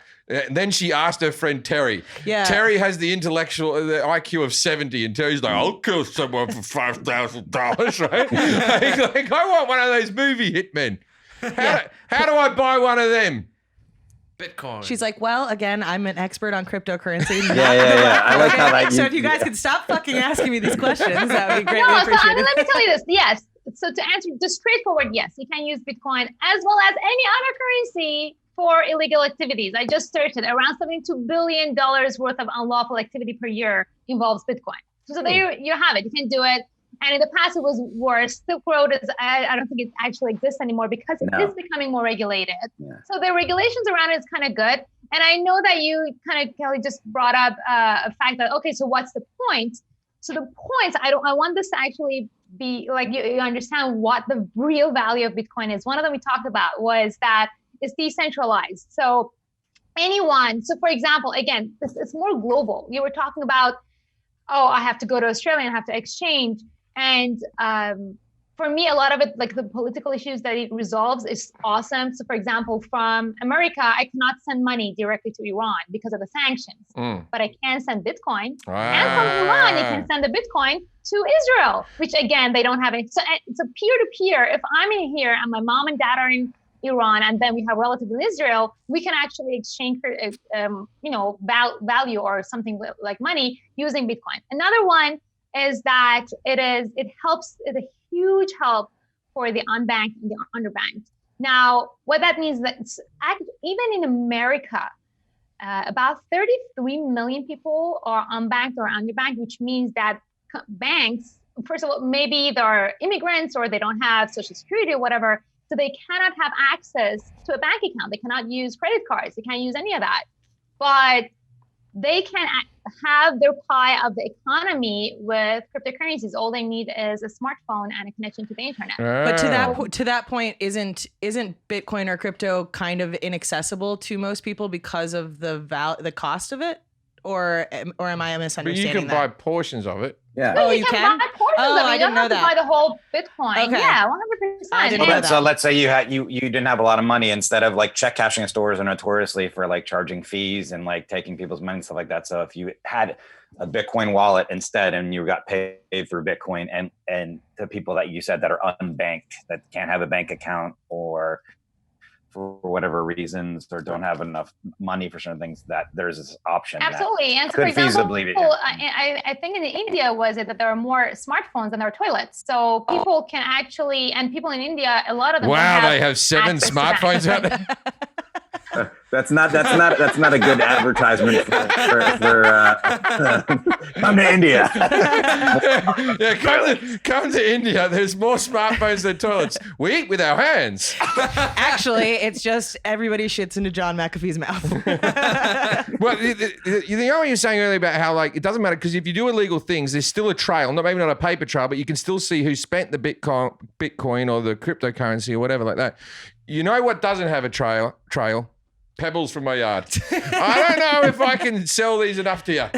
A: then she asked her friend Terry. Yeah. Terry has the IQ of 70, and Terry's like, "I'll kill someone for $5,000, right?" like, I want one of those movie hitmen. How do I buy one of them?
D: Bitcoin.
C: She's like, "Well, again, I'm an expert on cryptocurrency."
B: Yeah. I like how that.
C: So if you guys could stop fucking asking me these questions, that would be greatly appreciated.
E: So let me tell you this. Yes. So to answer the straightforward, yes, you can use Bitcoin as well as any other currency for illegal activities. I just searched it. Around $72 billion worth of unlawful activity per year involves Bitcoin. So there you have it. You can do it. And in the past, it was worse. Silk Road I don't think it actually exists anymore because it is becoming more regulated. Yeah. So the regulations around it is kind of good. And I know that you kind of, Kelly, just brought up a fact that, okay, so what's the point? So the point, I want this to actually be like, you understand what the real value of Bitcoin is. One of them we talked about was that it's decentralized. So for example, again, it's more global. You were talking about, I have to go to Australia and have to exchange. And for me, a lot of it, like the political issues that it resolves is awesome. So for example, from America, I cannot send money directly to Iran because of the sanctions, but I can send Bitcoin. And from Iran, you can send the Bitcoin to Israel, which again, they don't have any. So it's a peer-to-peer. If I'm in here and my mom and dad are in Iran, and then we have relatives in Israel, we can actually exchange value or something like money using Bitcoin. Another one is that it's a huge help for the unbanked and the underbanked. Now, what that means is that even in America, about 33 million people are unbanked or underbanked, which means that banks, first of all, maybe they're immigrants or they don't have Social Security or whatever, so they cannot have access to a bank account. They cannot use credit cards. They can't use any of that. But they can have their pie of the economy with cryptocurrencies. All they need is a smartphone and a connection to the internet.
C: But to that point, isn't Bitcoin or crypto kind of inaccessible to most people because of the cost of it? Or am I misunderstanding that?
A: But you can buy portions of it.
B: Yeah.
E: Oh, you can buy portions of it. You don't have to buy the whole Bitcoin. Okay. Yeah, 100%.
B: So let's say you didn't have a lot of money. Instead of like check cashing stores are notoriously for like charging fees and like taking people's money and stuff like that. So if you had a Bitcoin wallet instead and you got paid through Bitcoin and the people that you said that are unbanked, that can't have a bank account or for whatever reasons or don't have enough money for certain things, that there's this option.
E: Absolutely. And so for example, I think in India was it that there are more smartphones than there are toilets. So people can actually, and people in India, a lot of them
A: they have 7 smartphones out there.
B: That's not a good advertisement for come to India.
A: Come to India. There's more smartphones than toilets. We eat with our hands.
C: Actually, it's just everybody shits into John McAfee's mouth.
A: Well, you know what you were saying earlier about how like it doesn't matter because if you do illegal things, there's still a trail. Maybe not a paper trail, but you can still see who spent the Bitcoin or the cryptocurrency or whatever like that. You know what doesn't have a trail? Pebbles from my yard. I don't know if I can sell these enough to you.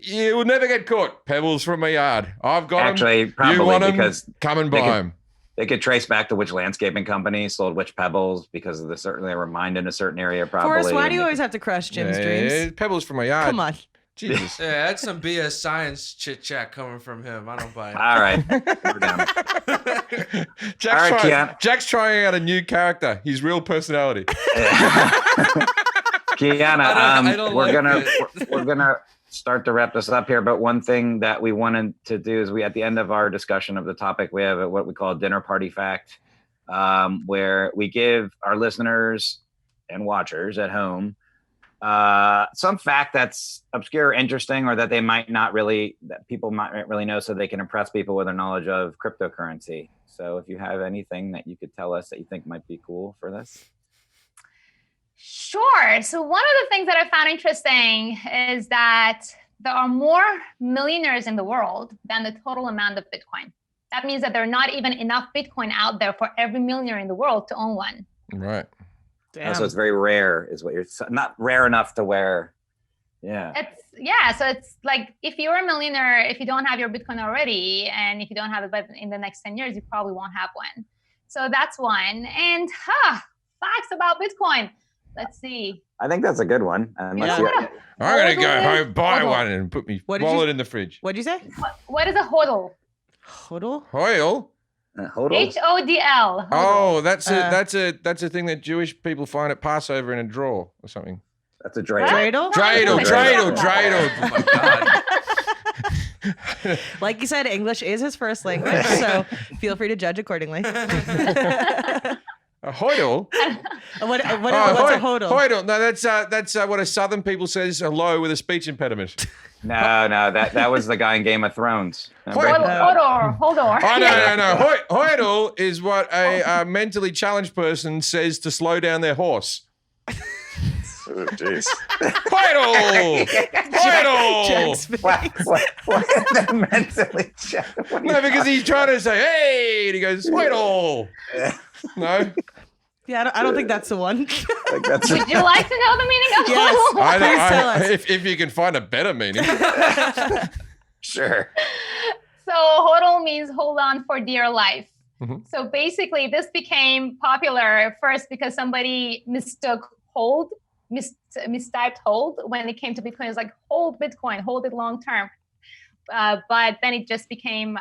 A: You will never get caught. Pebbles from my yard. I've got
B: Actually,
A: them.
B: probably
A: You want
B: because
A: them? Come and buy them.
B: They could trace back to which landscaping company sold which pebbles because they were mined in a certain area. Probably.
C: Forrest, why do you always have to crush Jim's dreams?
A: Pebbles from my yard.
C: Come on.
A: Jesus.
D: Yeah, that's some BS science chit chat coming from him. I don't buy it.
B: All right. We're done.
A: Jack's trying out a new character. His real personality.
B: Kiana, we're gonna start to wrap this up here. But one thing that we wanted to do is at the end of our discussion of the topic, we have what we call a dinner party fact, where we give our listeners and watchers at home some fact that's obscure or interesting, or that people might not really know, so they can impress people with their knowledge of cryptocurrency. So if you have anything that you could tell us that you think might be cool for this.
E: Sure. So one of the things that I found interesting is that there are more millionaires in the world than the total amount of Bitcoin. That means that there are not even enough Bitcoin out there for every millionaire in the world to own one.
A: Right.
C: Damn.
B: So it's very rare, is what you're not rare enough to where. Yeah.
E: So it's like if you're a millionaire, if you don't have your Bitcoin already, and if you don't have it in the next 10 years, you probably won't have one. So that's one. And facts about Bitcoin. Let's see.
B: I think that's a good one.
A: I'm gonna go home, buy one, and put my wallet in the fridge.
C: What'd you say?
E: What is a hodl?
C: Hodl?
A: Hoyle?
E: HODL.
A: Oh, that's a thing that Jewish people find at Passover in a drawer or something.
B: That's a dreidel.
A: Dreidel.
D: Oh my God.
C: Like you said, English is his first language, so feel free to judge accordingly.
A: A hoidle?
C: What's a hodl?
A: Hoidle. No, that's what a Southern people says hello with a speech impediment.
B: No, that was the guy in Game of Thrones.
E: Hodor.
A: Oh, no. Hoidle is what a mentally challenged person says to slow down their horse.
B: Oh, jeez.
A: Hoidle!
B: What is that mentally challenged?
A: No, because he's trying to say, hey, and he goes, Hoidle! No?
C: Yeah, I don't think that's the one.
E: Would you like to know the meaning of
C: hodl?
A: Yes. If you can find a better meaning.
B: Sure.
E: So hodl means hold on for dear life.
A: Mm-hmm.
E: So basically this became popular first because somebody mistyped hold when it came to Bitcoin. It's like hold Bitcoin, hold it long term. But then it just became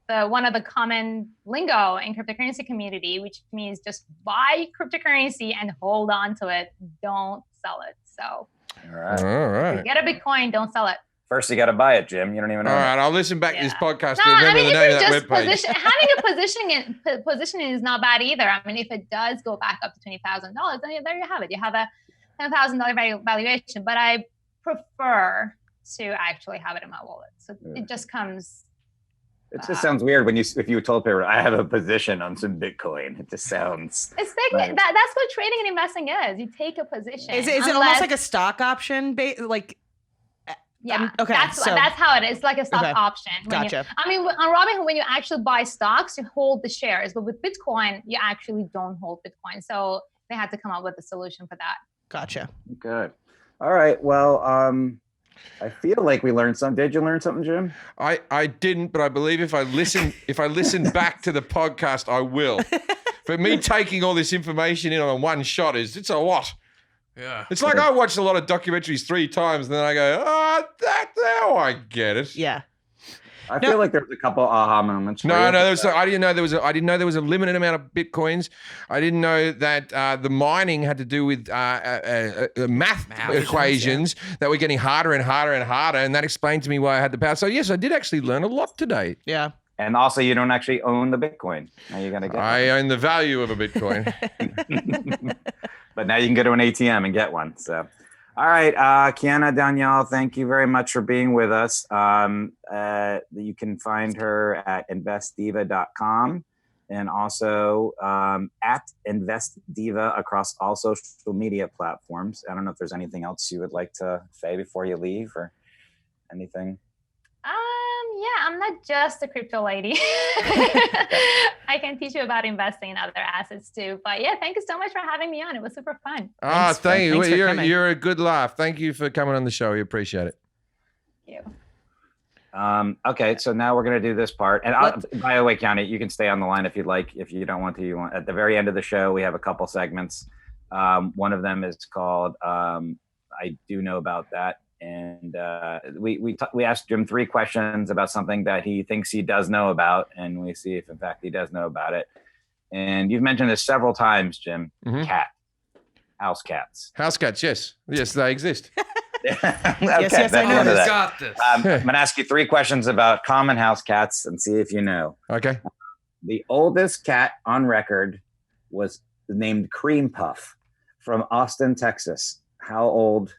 E: one of the common lingo in cryptocurrency community, which means just buy cryptocurrency and hold on to it. Don't sell it. So
B: all right.
E: If you get a Bitcoin, don't sell it.
B: First, you got to buy it, Jim. You don't even know.
A: All right, I'll listen back to this podcast
E: No,
A: to remember the name of that
E: just
A: webpage.
E: Having a positioning is not bad either. I mean, if it does go back up to $20,000, then there you have it. You have a $10,000 valuation, but I prefer to actually have it in my wallet. So it just comes.
B: It just sounds weird if you told people I have a position on some Bitcoin. It just sounds.
E: It's like that's what trading and investing is. You take a position.
C: Is it almost like a stock option?
E: Yeah.
C: Okay.
E: That's how it is. It's like a stock option.
C: Gotcha.
E: On Robinhood, when you actually buy stocks, you hold the shares, but with Bitcoin, you actually don't hold Bitcoin. So they had to come up with a solution for that.
C: Gotcha.
B: Good. All right. Well, I feel like we learned something. Did you learn something, Jim?
A: I didn't, but I believe if I listen back to the podcast, I will. But me taking all this information in on one shot it's a lot.
D: Yeah.
A: It's like I watched a lot of documentaries 3 times, and then I go, now I get it.
C: Yeah.
B: I feel like there's a couple aha moments.
A: No. I didn't know there was a limited amount of Bitcoins. I didn't know that the mining had to do with math equations that were getting harder and harder and harder, and that explained to me why I had the power. So yes, I did actually learn a lot today.
C: Yeah.
B: And also, you don't actually own the Bitcoin. Now you're gonna get.
A: I own the value of a Bitcoin.
B: But now you can go to an ATM and get one. So, all right, Kiana Danial, thank you very much for being with us. You can find her at investdiva.com and also at investdiva across all social media platforms. I don't know if there's anything else you would like to say before you leave or anything.
E: Yeah, I'm not just a crypto lady. I can teach you about investing in other assets too. But yeah, thank you so much for having me on. It was super fun.
A: Thank you.
C: Thanks for coming.
A: You're a good laugh. Thank you for coming on the show. We appreciate it.
E: Thank you.
B: Okay, so now we're going to do this part. And by the way, Kiana, you can stay on the line if you'd like. If you don't want to, at the very end of the show, we have a couple segments. One of them is called I Do Know About That. And we asked Jim 3 questions about something that he thinks he does know about, and we see if in fact he does know about it. And you've mentioned this several times, Jim. House cats.
A: House cats, yes, they exist.
B: Okay,
C: yes, I know.
D: Got this.
B: I'm going to ask you 3 questions about common house cats and see if you know.
A: Okay.
B: The oldest cat on record was named Cream Puff from Austin, Texas. How old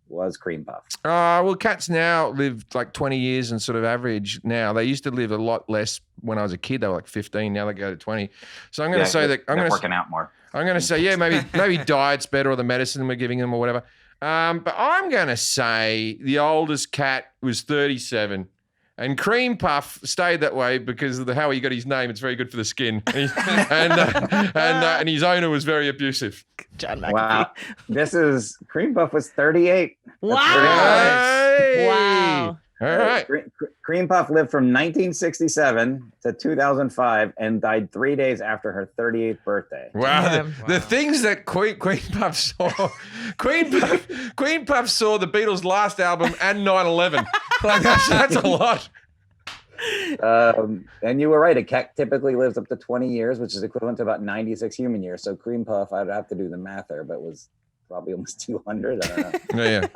B: was Cream Puff?
A: Well, cats now live like 20 years and sort of average now. They used to live a lot less when I was a kid. They were like 15. Now they go to 20. So I'm going to say that
B: they're working out more.
A: I'm going to say, yeah, maybe diet's better or the medicine we're giving them or whatever. But I'm going to say the oldest cat was 37. And Cream Puff stayed that way because of how he got his name. It's very good for the skin. And his owner was very abusive.
C: John McAfee.
B: Wow. Cream Puff was 38.
C: Wow.
A: Hey.
C: Wow.
A: All right.
B: Cream Puff lived from 1967 to 2005 and died 3 days after her 38th birthday.
A: Wow. The things that Queen Puff saw. Queen Puff saw the Beatles' last album and 9/11. Like that's a lot.
B: And you were right. A cat typically lives up to 20 years, which is equivalent to about 96 human years. So Cream Puff, I'd have to do the math there, but was probably almost 200. I don't know.
A: Yeah.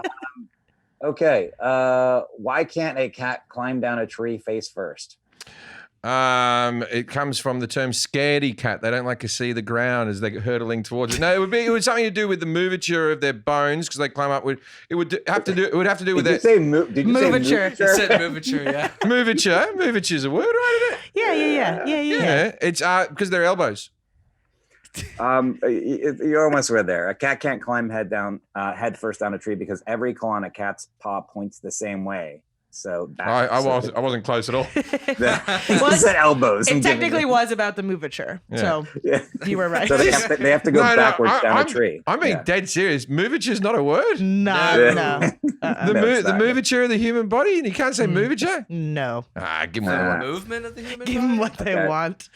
B: Okay. Why can't a cat climb down a tree face first?
A: It comes from the term scaredy cat. They don't like to see the ground as they're hurtling towards it. No, it was something to do with the moverature of their bones because they climb up with. It would have to do with
B: Did you say moverature?
D: It said moverature, yeah.
A: Moverature is a word, right?
C: Yeah.
A: It's because their elbows.
B: You almost were there. A cat can't climb head first down a tree because every claw on a cat's paw points the same way. So
A: I wasn't close at all.
B: It said elbows.
C: It technically was about the moverature.
A: Yeah.
C: So you were right.
B: So they have to go backwards down a tree.
A: I'm being dead serious. Moverature is not a word.
C: No.
A: The moverature of the human body, and you can't say moverature.
C: No.
A: Give them what they want.
D: Movement of the human
C: Give
D: body?
C: them what they want.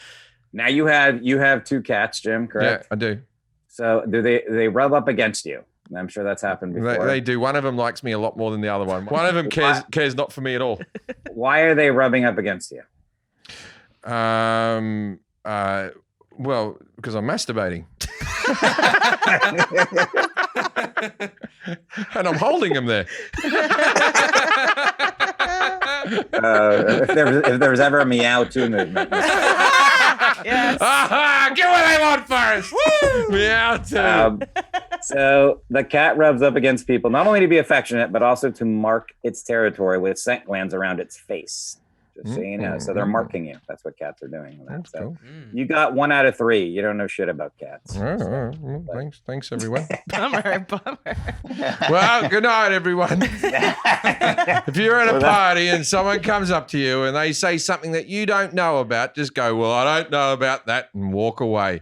B: Now you have 2 cats, Jim, correct?
A: Yeah, I do.
B: So do they rub up against you? I'm sure that's happened before.
A: They do. One of them likes me a lot more than the other one. One of them cares not for me at all.
B: Why are they rubbing up against you?
A: Well, because I'm masturbating. And I'm holding them there.
B: If there was ever a meow 2 movement.
C: Yes.
A: Get what I want first. Woo! Meow 2.
B: So the cat rubs up against people, not only to be affectionate, but also to mark its territory with scent glands around its face. Just so you know. So they're marking you. That's what cats are doing.
A: That's cool.
B: You got 1 out of 3. You don't know shit about cats.
A: All right. Well, thanks, everyone.
C: Bummer.
A: Well, good night, everyone. If you're at a party and someone comes up to you and they say something that you don't know about, just go, well, I don't know about that, and walk away.